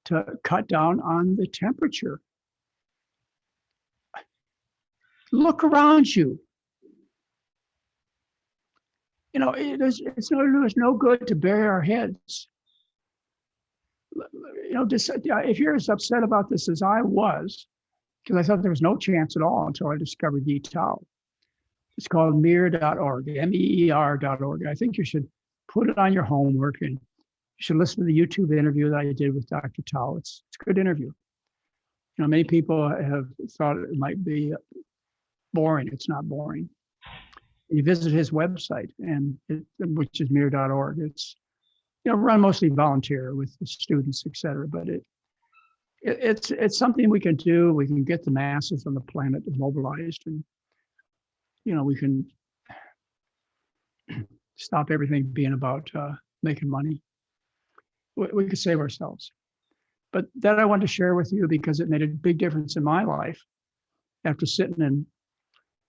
to cut down on the temperature. Look around you. You know, it's no good to bury our heads. You know, if you're as upset about this as I was, because I thought there was no chance at all until I discovered Yitao. It's called mir.org, MEER.org. I think you should put it on your homework, and you should listen to the YouTube interview that I did with Dr. Tao. It's a good interview. You know, many people have thought it might be boring. It's not boring. You visit his website, which is mir.org. It's, you know, run mostly volunteer with the students, et cetera. But it's something we can do. We can get the masses on the planet mobilized, and you know, we can stop everything being about making money. We could save ourselves. But that I want to share with you because it made a big difference in my life after sitting and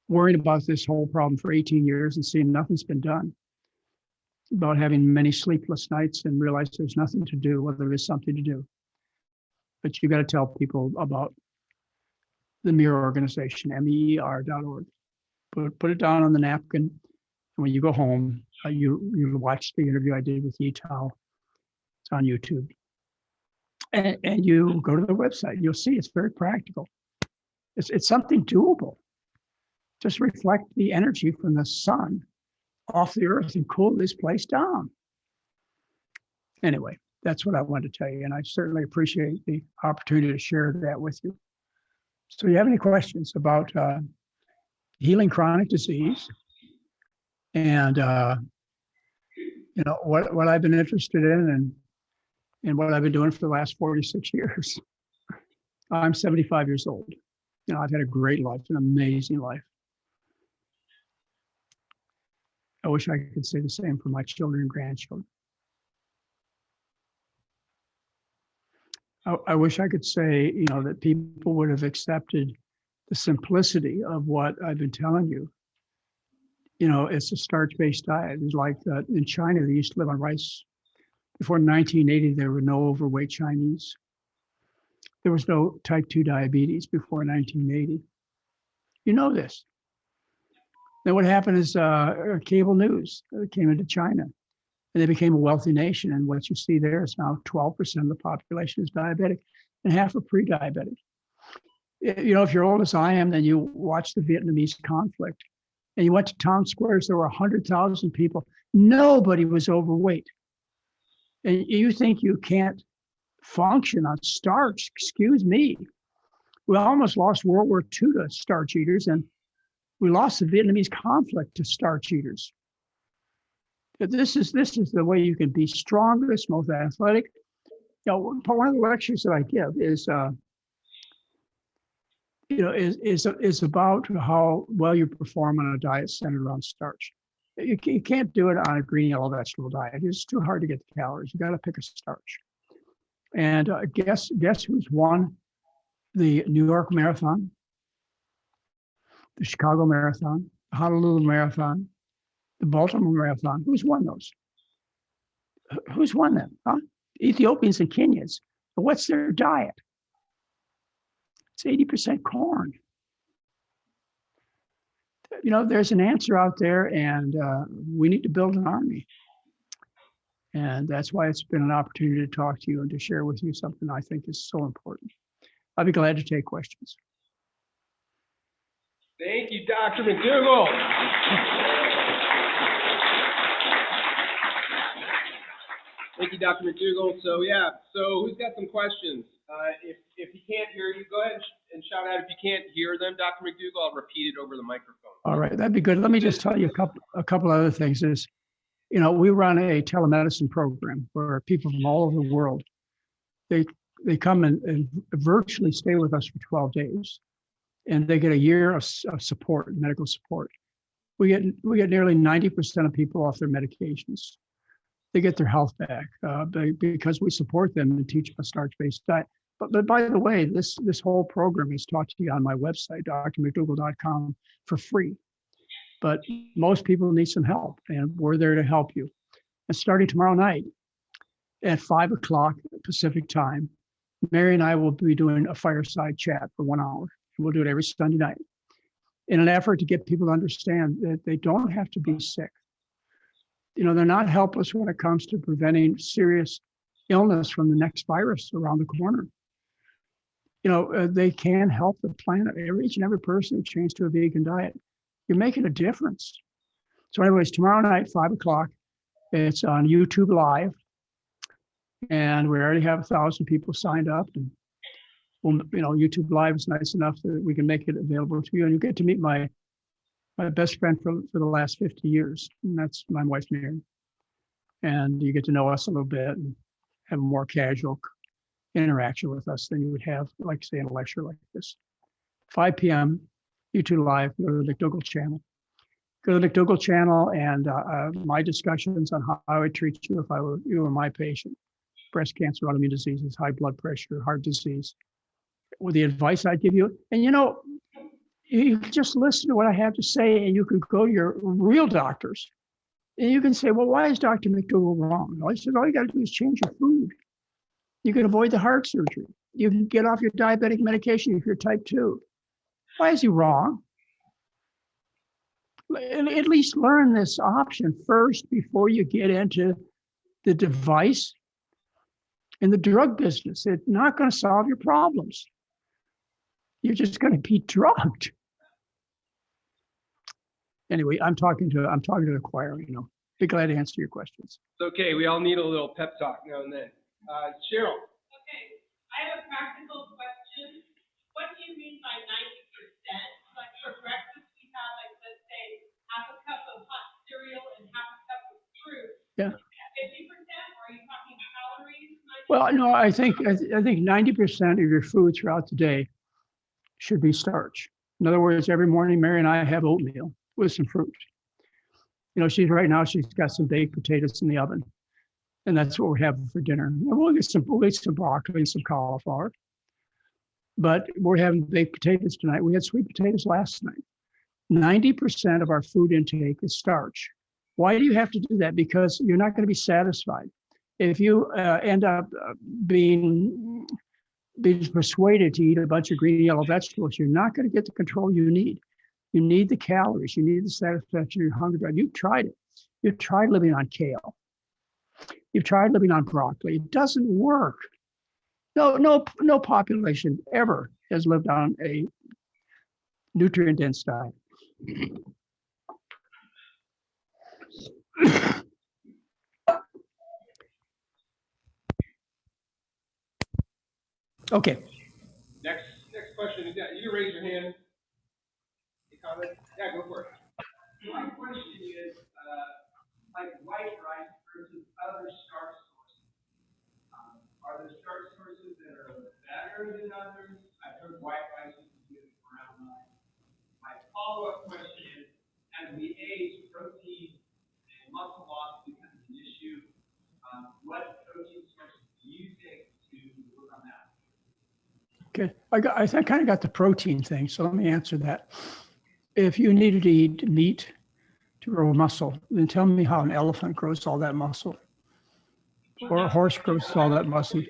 worrying about this whole problem for 18 years and seeing nothing's been done, about having many sleepless nights and realize there's nothing to do, whether there is something to do. But you got to tell people about the MIR organization, MEER.org. Put it down on the napkin. And when you go home, you watch the interview I did with Yitao. It's on YouTube. And you go to the website. You'll see it's very practical. It's something doable. Just reflect the energy from the sun off the earth and cool this place down. Anyway, that's what I wanted to tell you. And I certainly appreciate the opportunity to share that with you. So you have any questions about healing chronic disease and you know what I've been interested in and what I've been doing for the last 46 years. I'm 75 years old. You know, I've had a great life, an amazing life. I wish I could say the same for my children and grandchildren. I wish I could say, you know, that people would have accepted the simplicity of what I've been telling you. You know, it's a starch-based diet. It's like in China, they used to live on rice. Before 1980, there were no overweight Chinese. There was no type 2 diabetes before 1980. You know this. Then what happened is cable news came into China and they became a wealthy nation. And what you see there is now 12% of the population is diabetic and half are pre-diabetic. You know, if you're old as I am, then you watch the Vietnamese conflict and you went to town squares, there were 100,000 people. Nobody was overweight. And you think you can't function on starch? Excuse me. We almost lost World War II to starch eaters, and we lost the Vietnamese conflict to starch eaters. This is the way you can be strongest, most athletic. You know, one of the lectures that I give is, you know, is about how well you perform on a diet centered around starch. You can't do it on a green, yellow vegetable diet. It's too hard to get the calories. You got to pick a starch. And guess who's won the New York Marathon, the Chicago Marathon, the Honolulu Marathon, the Baltimore Marathon? Who's won those? Who's won them? Huh? Ethiopians and Kenyans. But what's their diet? It's 80% corn. You know, there's an answer out there, and we need to build an army. And that's why it's been an opportunity to talk to you and to share with you something I think is so important. I'll be glad to take questions. Thank you, Dr. McDougall. Thank you, Dr. McDougall. So yeah, so who's got some questions? If you can't hear you, go ahead and shout out if you can't hear them, Dr. McDougall, I'll repeat it over the microphone. All right, that'd be good. Let me just tell you a couple other things. Is, we run a telemedicine program where people from all over the world, they come and virtually stay with us for 12 days, and they get a year of support, medical support. We get nearly 90% of people off their medications. They get their health back because we support them and teach a starch-based diet. But by the way, this whole program is taught to you on my website, drmcdougall.com, for free. But most people need some help, and we're there to help you. And starting tomorrow night at 5 o'clock Pacific time, Mary and I will be doing a fireside chat for 1 hour. We'll do it every Sunday night in an effort to get people to understand that they don't have to be sick. They're not helpless when it comes to preventing serious illness from the next virus around the corner. They can help the planet. Each and every person who changed to a vegan diet, you're making a difference. So anyways, tomorrow night, 5 o'clock, it's on YouTube Live. And we already have 1,000 people signed up. And YouTube Live is nice enough that we can make it available to you. And you get to meet my best friend for the last 50 years. And that's my wife, Mary. And you get to know us a little bit and have a more casual interaction with us than you would have, like, say, in a lecture like this. 5 p.m., YouTube Live, go to the McDougall channel. Go to the McDougall channel, and my discussions on how I would treat you if you were my patient. Breast cancer, autoimmune diseases, high blood pressure, heart disease. With the advice I give you, and you can just listen to what I have to say, and you can go to your real doctors, and you can say, well, why is Dr. McDougall wrong? I said, all you got to do is change your food. You can avoid the heart surgery. You can get off your diabetic medication if you're type 2. Why is he wrong? At least learn this option first before you get into the device and the drug business. It's not going to solve your problems. You're just going to be drugged. Anyway, I'm talking to the choir. Be glad to answer your questions. It's okay. We all need a little pep talk now and then. Cheryl. Okay, I have a practical question. What do you mean by 90%? Like for breakfast, we have, like, let's say, half a cup of hot cereal and half a cup of fruit. Yeah. 50%? Or are you talking calories? 90%? Well, no, I think 90% of your food throughout the day should be starch. In other words, every morning, Mary and I have oatmeal with some fruit. She's got some baked potatoes in the oven, and that's what we're having for dinner. And we'll get some broccoli and some cauliflower, but we're having baked potatoes tonight. We had sweet potatoes last night. 90% of our food intake is starch. Why do you have to do that? Because you're not going to be satisfied. If you end up being persuaded to eat a bunch of green and yellow vegetables, you're not going to get the control you need. You need the calories. You need the satisfaction of your hunger drive. You've tried it. You've tried living on kale. You've tried living on broccoli. It doesn't work. No population ever has lived on a nutrient-dense diet. Okay. Next question. You can raise your hand. Any comment? Yeah, go for it. My question is, like white rice versus other starch sources. Are there starch sources that are better than others? I've heard white rice is good for brown rice. My follow-up question is, as we age, protein and muscle loss becomes an issue. What protein sources do you take to work on that? Okay, I kind of got the protein thing, so let me answer that. If you needed to eat meat to grow muscle, then tell me how an elephant grows all that muscle, or a horse grows all that muscle.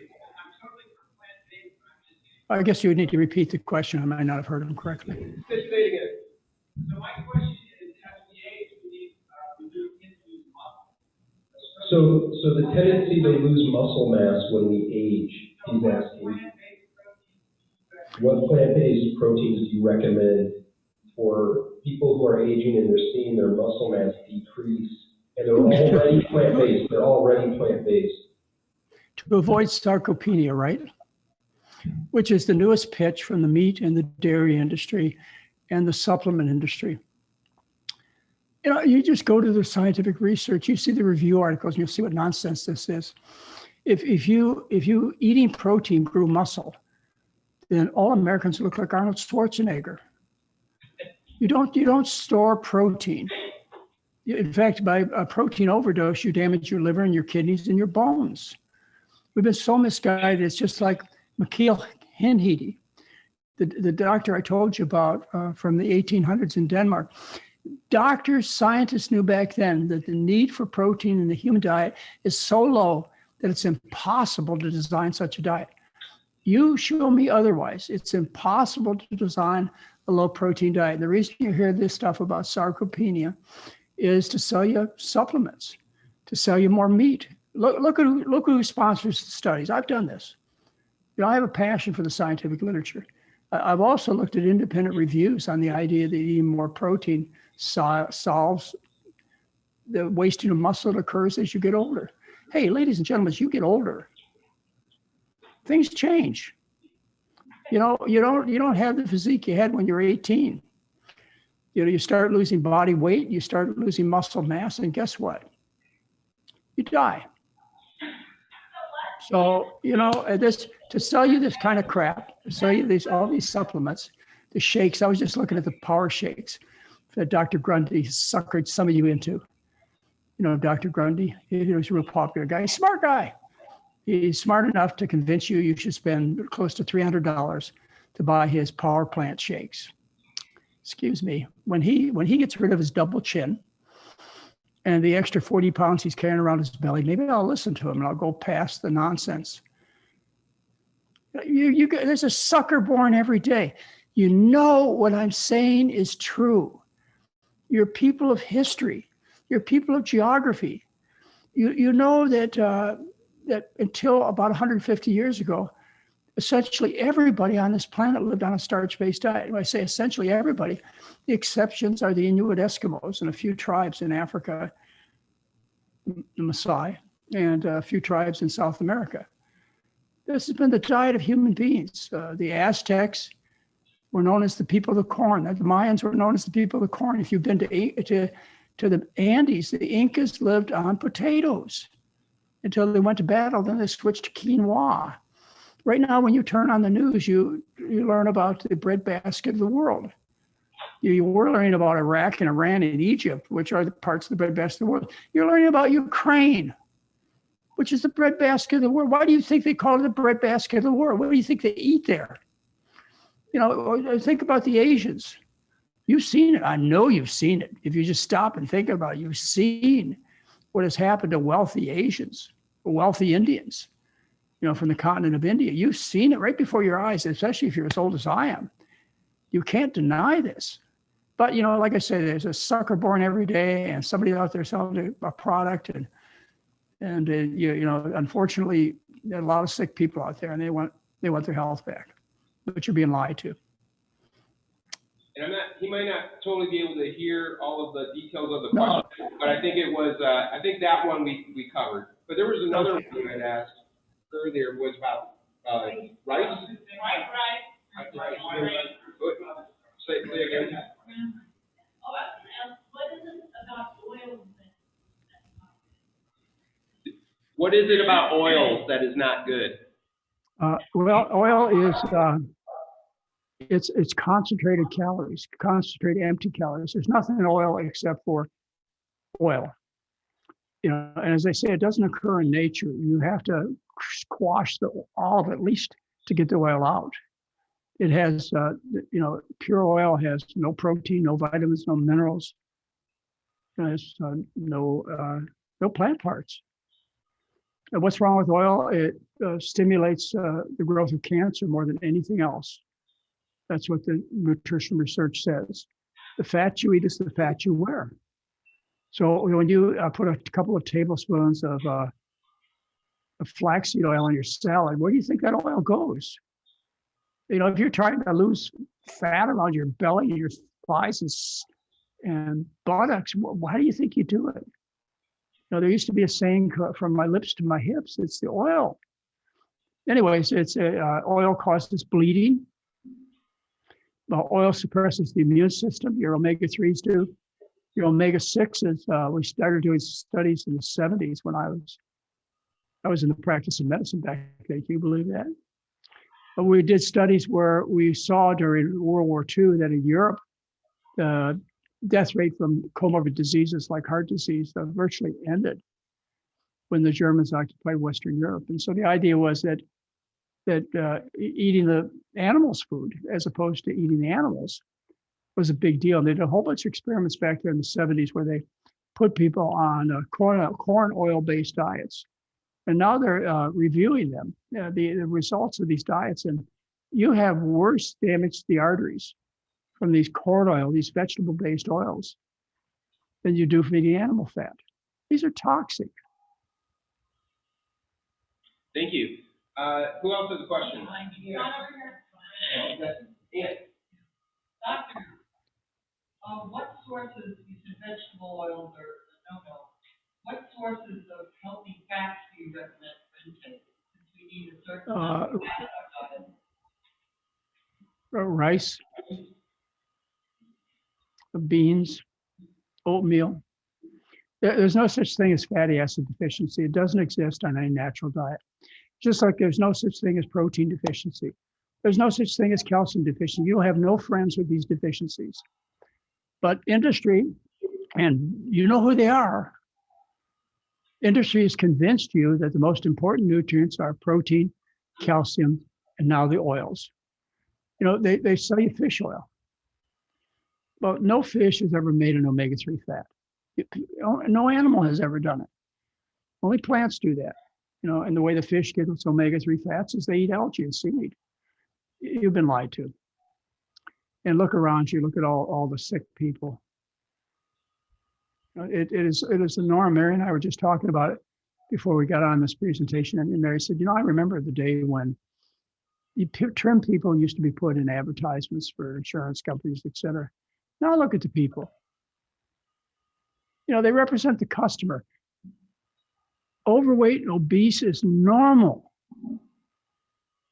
I guess you would need to repeat the question. I might not have heard him correctly. Say it again. So my question is, as we age, we lose muscle. So the tendency to lose muscle mass when we age, he's asking, what plant-based proteins do you recommend for people who are aging and they're seeing their muscle mass decrease, and they're already plant-based? They're already plant-based. To avoid sarcopenia, right? which is the newest pitch from the meat and the dairy industry and the supplement industry. You know, you just go to the scientific research, you see the review articles, and you'll see what nonsense this is. If you eating protein grew muscle, then all Americans look like Arnold Schwarzenegger. You don't store protein. In fact, by a protein overdose, you damage your liver and your kidneys and your bones. We've been so misguided. It's just like McDougall Henhede, the doctor I told you about from the 1800s in Denmark. Doctors, scientists knew back then that the need for protein in the human diet is so low that it's impossible to design such a diet. You show me otherwise. It's impossible to design a low protein diet. And the reason you hear this stuff about sarcopenia is to sell you supplements, to sell you more meat. Look who sponsors the studies. I've done this. You know, I have a passion for the scientific literature. I've also looked at independent reviews on the idea that eating more protein solves the wasting of muscle that occurs as you get older. Hey, ladies and gentlemen, as you get older, things change. You know, you don't have the physique you had when you're 18. You know, you start losing body weight, you start losing muscle mass, and guess what? You die. So, you know, to sell you this kind of crap, to sell you all these supplements, the shakes. I was just looking at the power shakes that Dr. Grundy suckered some of you into. You know, Dr. Grundy, he was a real popular guy, smart guy. He's smart enough to convince you should spend close to $300 to buy his power plant shakes. Excuse me. When he gets rid of his double chin and the extra 40 pounds he's carrying around his belly, maybe I'll listen to him and I'll go past the nonsense. There's a sucker born every day. You know what I'm saying is true. You're people of history. You're people of geography. You know that that until about 150 years ago, essentially everybody on this planet lived on a starch-based diet. When I say essentially everybody, the exceptions are the Inuit Eskimos and a few tribes in Africa, the Maasai, and a few tribes in South America. This has been the diet of human beings. The Aztecs were known as the people of the corn. The Mayans were known as the people of the corn. If you've been to the Andes, the Incas lived on potatoes until they went to battle. Then they switched to quinoa. Right now, when you turn on the news, you learn about the breadbasket of the world. You were learning about Iraq and Iran and Egypt, which are the parts of the breadbasket of the world. You're learning about Ukraine, which is the breadbasket of the world. Why do you think they call it the breadbasket of the world? What do you think they eat there? You know, think about the Asians. You've seen it. I know you've seen it. If you just stop and think about it, you've seen what has happened to wealthy Asians, wealthy Indians, you know, from the continent of India. You've seen it right before your eyes, especially if you're as old as I am. You can't deny this. But, you know, like I say, there's a sucker born every day and somebody out there selling a product. And you know, unfortunately, there are a lot of sick people out there and they want their health back, but you're being lied to. And he might not totally be able to hear all of the details of the question, but I think it was, I think that one we covered. But there was another one you had asked earlier was about rice. Right. Say again. Oh, what is it about oils? What is it about oils that is not good? Well, oil is it's concentrated calories, concentrated empty calories. There's nothing in oil except for oil. You know, and as I say, it doesn't occur in nature. You have to squash all of it at least to get the oil out. It has, you know, pure oil has no protein, no vitamins, no minerals. It has no plant parts. And what's wrong with oil? It stimulates the growth of cancer more than anything else. That's what the nutrition research says. The fat you eat is the fat you wear. So when you put a couple of tablespoons of flaxseed oil in your salad, where do you think that oil goes? You know, if you're trying to lose fat around your belly, your thighs and buttocks, why do you think you do it? You know, there used to be a saying, from my lips to my hips, it's the oil. anyways, it's oil causes bleeding. Oil suppresses the immune system. Your omega-3s do. Your omega-6s, we started doing studies in the 70s when I was in the practice of medicine back then. Can you believe that? But we did studies where we saw during World War II that in Europe, the death rate from comorbid diseases like heart disease virtually ended when the Germans occupied Western Europe. And so the idea was that eating the animals' food as opposed to eating the animals was a big deal. And they did a whole bunch of experiments back there in the 70s where they put people on corn oil-based diets. And now they're reviewing them, the results of these diets. And you have worse damage to the arteries from these corn oil, these vegetable-based oils, than you do from eating animal fat. These are toxic. Thank you. Who else has a question? Not over here. Ian. Doctor, what sources, you said vegetable oils are a no-no, what sources of healthy fats do you recommend for intake? Since we need a certain amount of fat in our diet. Rice, beans, oatmeal. There's no such thing as fatty acid deficiency. It doesn't exist on any natural diet. Just like there's no such thing as protein deficiency. There's no such thing as calcium deficiency. You'll have no friends with these deficiencies. But industry, and you know who they are, industry has convinced you that the most important nutrients are protein, calcium, and now the oils. You know, they sell you fish oil. But no fish has ever made an omega-3 fat. No animal has ever done it. Only plants do that. You know, and the way the fish get its omega-3 fats is they eat algae and seaweed. You've been lied to. And look around you, look at all the sick people. It is the norm. Mary and I were just talking about it before we got on this presentation. And Mary said, you know, I remember the day when trim people used to be put in advertisements for insurance companies, et cetera. Now look at the people. You know, they represent the customer. Overweight and obese is normal.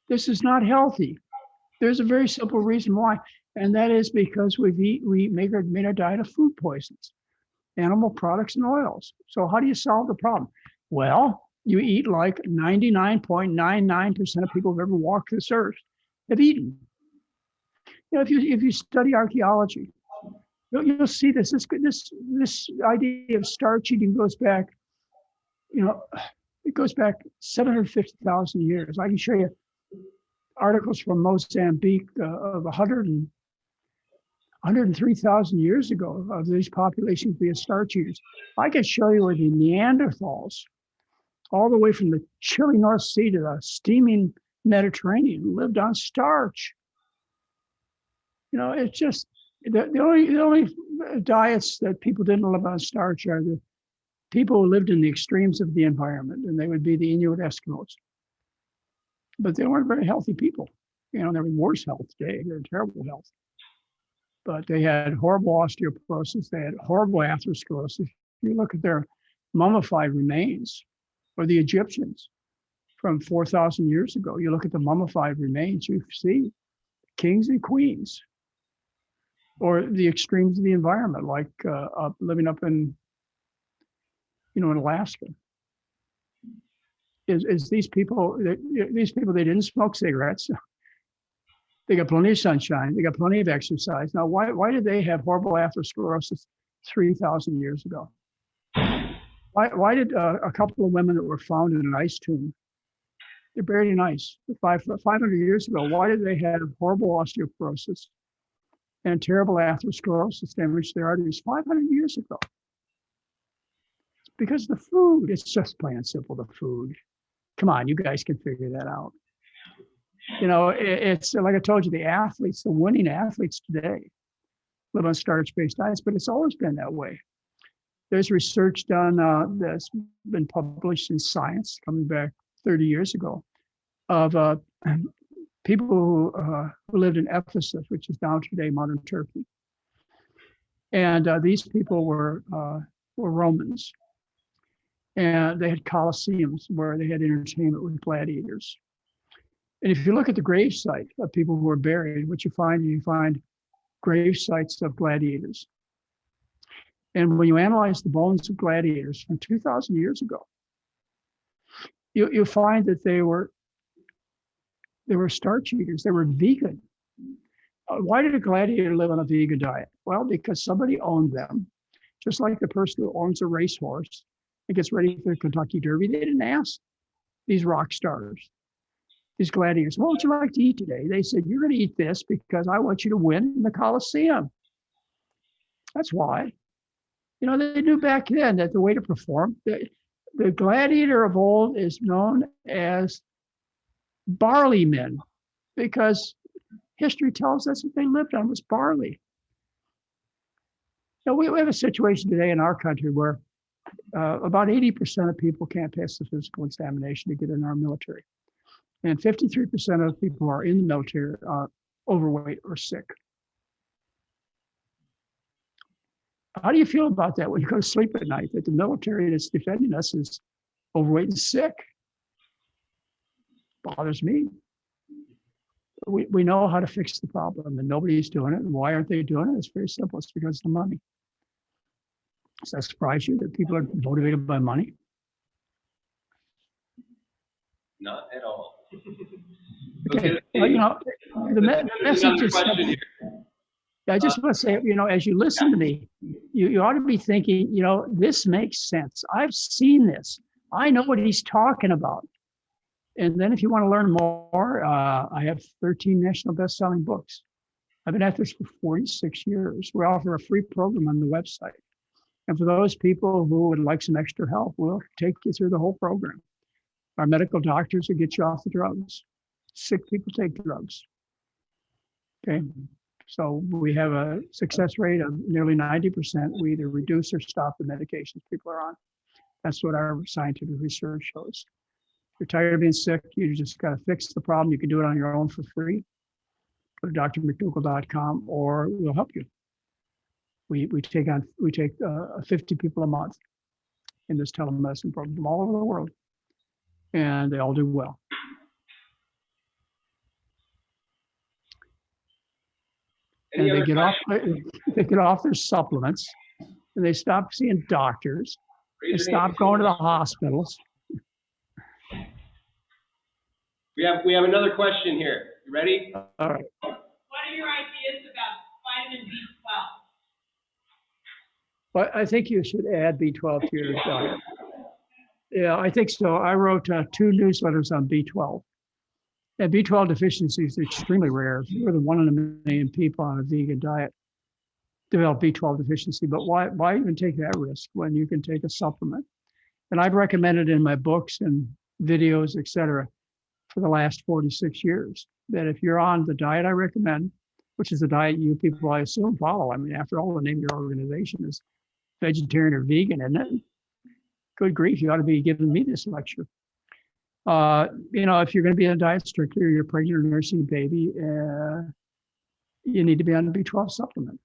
This is not healthy. There's a very simple reason why, and that is because we made our diet of food poisons, animal products and oils. So how do you solve the problem? Well, you eat like 99.99% of people who've ever walked this earth have eaten. You know, if you study archaeology, you'll see this idea of starch eating goes back, you know, it goes back 750,000 years. I can show you articles from Mozambique of 103,000 years ago of these populations being starch eaters. I can show you where the Neanderthals, all the way from the chilly North Sea to the steaming Mediterranean, lived on starch. You know, it's just the only diets that people didn't live on starch are the people who lived in the extremes of the environment, and they would be the Inuit Eskimos. But they weren't very healthy people. You know, they're in worse health today. They're in terrible health. But they had horrible osteoporosis. They had horrible atherosclerosis. If you look at their mummified remains, or the Egyptians from 4,000 years ago, you look at the mummified remains, you see kings and queens, or the extremes of the environment, like living up in, you know, in Alaska. Is these people, they didn't smoke cigarettes. They got plenty of sunshine. They got plenty of exercise. Now, why did they have horrible atherosclerosis 3,000 years ago? Why did a couple of women that were found in an ice tomb, they're buried in ice 500 years ago, why did they have horrible osteoporosis and terrible atherosclerosis damage to their arteries 500 years ago? It's because the food, it's just plain and simple, the food. Come on, you guys can figure that out. You know, it's like I told you, the athletes, the winning athletes today live on starch-based diets, but it's always been that way. There's research done that's been published in Science coming back 30 years ago of people who lived in Ephesus, which is now today modern Turkey. And these people were Romans. And they had colosseums where they had entertainment with gladiators. And if you look at the grave site of people who are buried, what you find grave sites of gladiators. And when you analyze the bones of gladiators from 2,000 years ago, you find that they were starch eaters. They were vegan. Why did a gladiator live on a vegan diet? Well, because somebody owned them, just like the person who owns a racehorse and gets ready for the Kentucky Derby. They didn't ask these rock stars, these gladiators, what would you like to eat today? They said, you're going to eat this because I want you to win in the Coliseum. That's why. They knew back then that the way to perform, the gladiator of old is known as barley men because history tells us what they lived on was barley. We have a situation today in our country where about 80% of people can't pass the physical examination to get in our military. And 53% of people who are in the military are overweight or sick. How do you feel about that when you go to sleep at night, that the military that's defending us is overweight and sick? Bothers me. We know how to fix the problem and nobody's doing it. And why aren't they doing it? It's very simple. It's because of the money. Does that surprise you that people are motivated by money? Not at all. Okay. The message is simple. I just want to say, as you listen to me, you ought to be thinking, this makes sense. I've seen this. I know what he's talking about. And then if you want to learn more, I have 13 national best-selling books. I've been at this for 46 years. We offer a free program on the website. And for those people who would like some extra help, we'll take you through the whole program. Our medical doctors will get you off the drugs. Sick people take drugs. Okay. So we have a success rate of nearly 90%. We either reduce or stop the medications people are on. That's what our scientific research shows. If you're tired of being sick, you just got to fix the problem. You can do it on your own for free. Go to drmcdougall.com or we'll help you. We take 50 people a month in this telemedicine program from all over the world, and they all do well. And they get off their supplements, and they stop seeing doctors. They stop going to the hospitals. We have another question here. You ready? All right. What are your ideas about vitamin B12? Well, I think you should add B12 to your diet. Yeah, I think so. I wrote 2 newsletters on B12. And B12 deficiency is extremely rare. Fewer than 1 in a million people on a vegan diet develop B12 deficiency. But why even take that risk when you can take a supplement? And I've recommended in my books and videos, et cetera, for the last 46 years, that if you're on the diet I recommend, which is the diet you people I assume follow. I mean, after all, the name of your organization is vegetarian or vegan, isn't it? Good grief, you ought to be giving me this lecture. If you're going to be on a diet strictly or you're pregnant or nursing a baby, you need to be on a B12 supplement.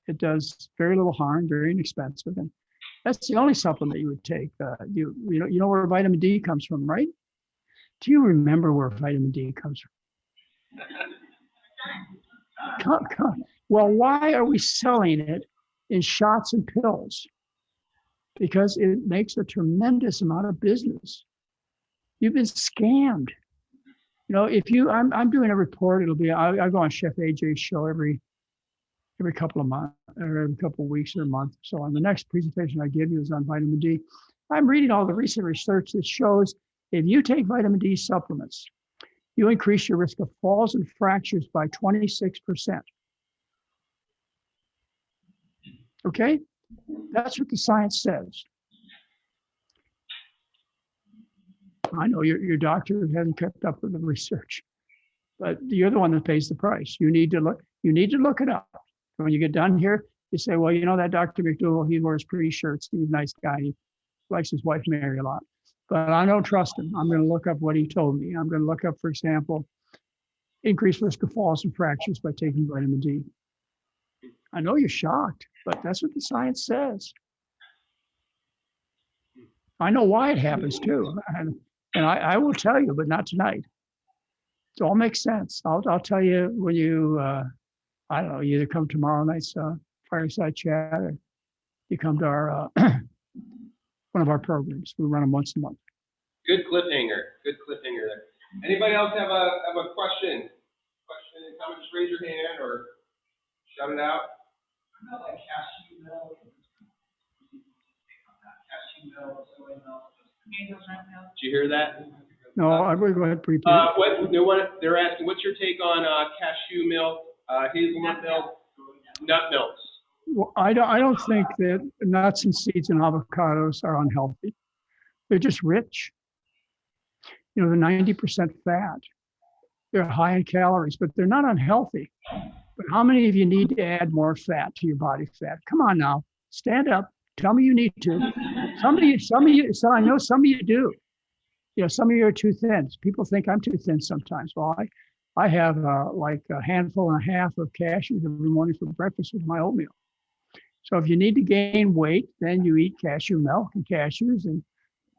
It does very little harm, very inexpensive, and that's the only supplement you would take. You know where vitamin D comes from, right? Do you remember where vitamin D comes from? Come. Well, why are we selling it in shots and pills? Because it makes a tremendous amount of business. You've been scammed. I'm doing a report. It'll be I go on Chef AJ's show every couple of months or every couple of weeks or a month. So on the next presentation I give you is on vitamin D. I'm reading all the recent research that shows if you take vitamin D supplements, you increase your risk of falls and fractures by 26%. Okay? That's what the science says. I know your doctor hasn't kept up with the research, but you're the one that pays the price. You need to look it up. When you get done here, you say, well, that Dr. McDougall, he wears pretty shirts. He's a nice guy. He likes his wife Mary a lot. But I don't trust him. I'm going to look up what he told me. I'm going to look up, for example, increased risk of falls and fractures by taking vitamin D. I know you're shocked, but that's what the science says. I know why it happens too. And I will tell you, but not tonight. It all makes sense. I'll tell you when you, I don't know, you either come tomorrow night's fireside chat or you come to our, one of our programs. We run them once a month. Good cliffhanger. Good cliffhanger there. Anybody else have a question? Question, comment, just raise your hand or shout it out. I'm not like cashew milk. Cashew milk, soy milk. Did you hear that? No, I will go ahead and repeat. They're asking, what's your take on cashew milk, hazelnut milk, nut milks? Well, I don't think that nuts and seeds and avocados are unhealthy. They're just rich. You know, they're 90% fat. They're high in calories, but they're not unhealthy. But how many of you need to add more fat to your body fat? Come on now, stand up. Tell me you need to. Some of you, so I know some of you do. You know, some of you are too thin. People think I'm too thin sometimes. Well, I have like a handful and a half of cashews every morning for breakfast with my oatmeal. So if you need to gain weight, then you eat cashew milk and cashews and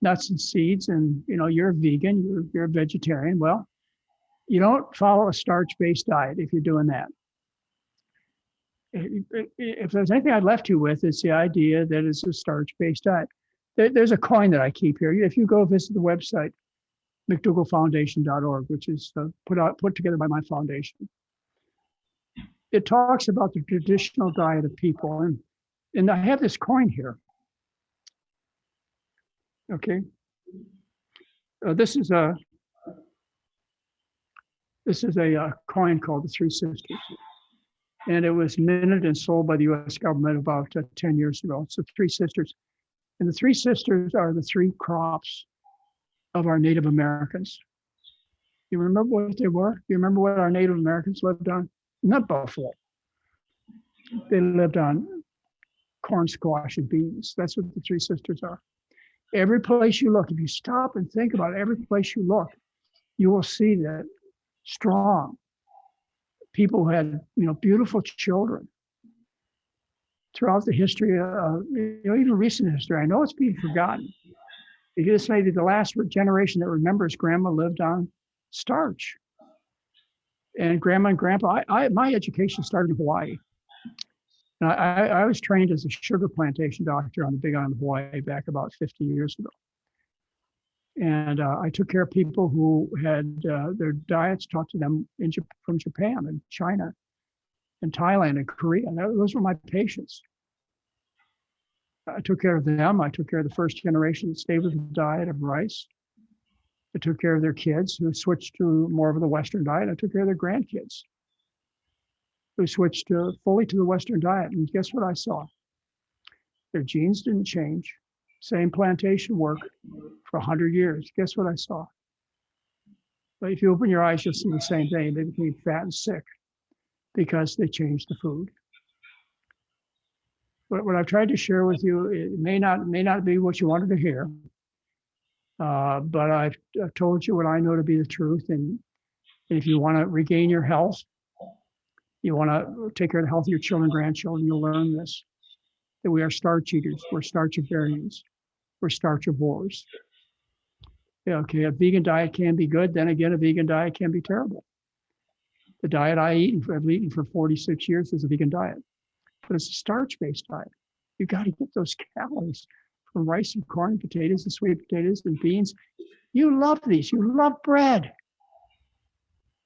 nuts and seeds, and you know you're a vegan, you're a vegetarian. Well, you don't follow a starch-based diet if you're doing that. If there's anything I left you with, it's the idea that it's a starch-based diet. There's a coin that I keep here. If you go visit the website, McDougallFoundation.org, which is put together by my foundation, it talks about the traditional diet of people, and I have this coin here. Okay, this is a coin called the Three Sisters, and it was minted and sold by the U.S. government about 10 years ago. It's the Three Sisters, and the Three Sisters are the three crops of our Native Americans. You remember what they were? You remember what our Native Americans lived on? Not buffalo. They lived on corn, squash, and beans. That's what the Three Sisters are. Every place you look, if you stop and think about it, every place you look, you will see that strong people who had, you know, beautiful children throughout the history of, you know, even recent history. I know it's being forgotten. This may be the last generation that remembers grandma lived on starch. And grandma and grandpa, my education started in Hawaii. And I was trained as a sugar plantation doctor on the Big Island of Hawaii back about 50 years ago. And I took care of people who had their diets taught to them from Japan and China and Thailand and Korea. And those were my patients. I took care of them. I took care of the first generation that stayed with the diet of rice. I took care of their kids who switched to more of the Western diet. I took care of their grandkids who switched fully to the Western diet. And guess what I saw? Their genes didn't change. Same plantation work for 100 years. Guess what I saw? But if you open your eyes, you'll see the same thing. They became fat and sick because they changed the food. But what I've tried to share with you, it may not be what you wanted to hear, but I've told you what I know to be the truth. And if you want to regain your health, you want to take care of the health of your children and grandchildren, you'll learn this, that we are starch eaters, we're starchivarians, we're starchivores. Yeah, okay, a vegan diet can be good, then again, a vegan diet can be terrible. The diet I've eaten for 46 years is a vegan diet, but it's a starch-based diet. You got to get those calories from rice and corn and potatoes and sweet potatoes and beans. You love these, you love bread.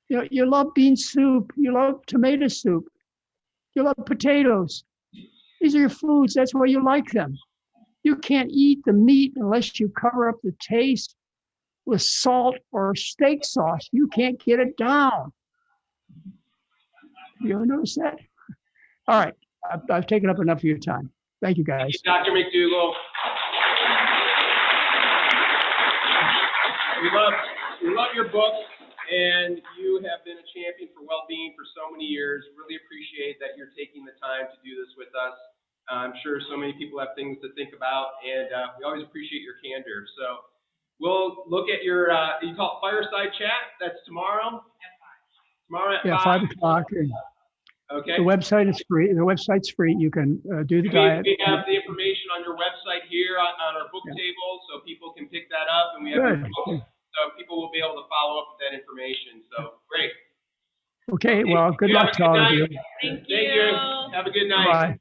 You love bean soup, you love tomato soup, you love potatoes. These are your foods, that's why you like them. You can't eat the meat unless you cover up the taste with salt or steak sauce. You can't get it down. You ever notice that? All right, I've taken up enough of your time. Thank you, guys. Thank you, Dr. McDougall. We love your book, and you have been a champion for well-being for so many years. Really appreciate that you're taking the time to do this with us. I'm sure so many people have things to think about, and we always appreciate your candor. So we'll look at your, you call it fireside chat. That's tomorrow? Tomorrow at 5 o'clock. Okay. The website is free. The website's free. You can do the diet. We have the information on your website here on our book table, so people can pick that up, and we have your book, so people will be able to follow up with that information. So great. Okay, well, good You have luck a to all of night. you. Thank Thank you. Have a good night. Bye.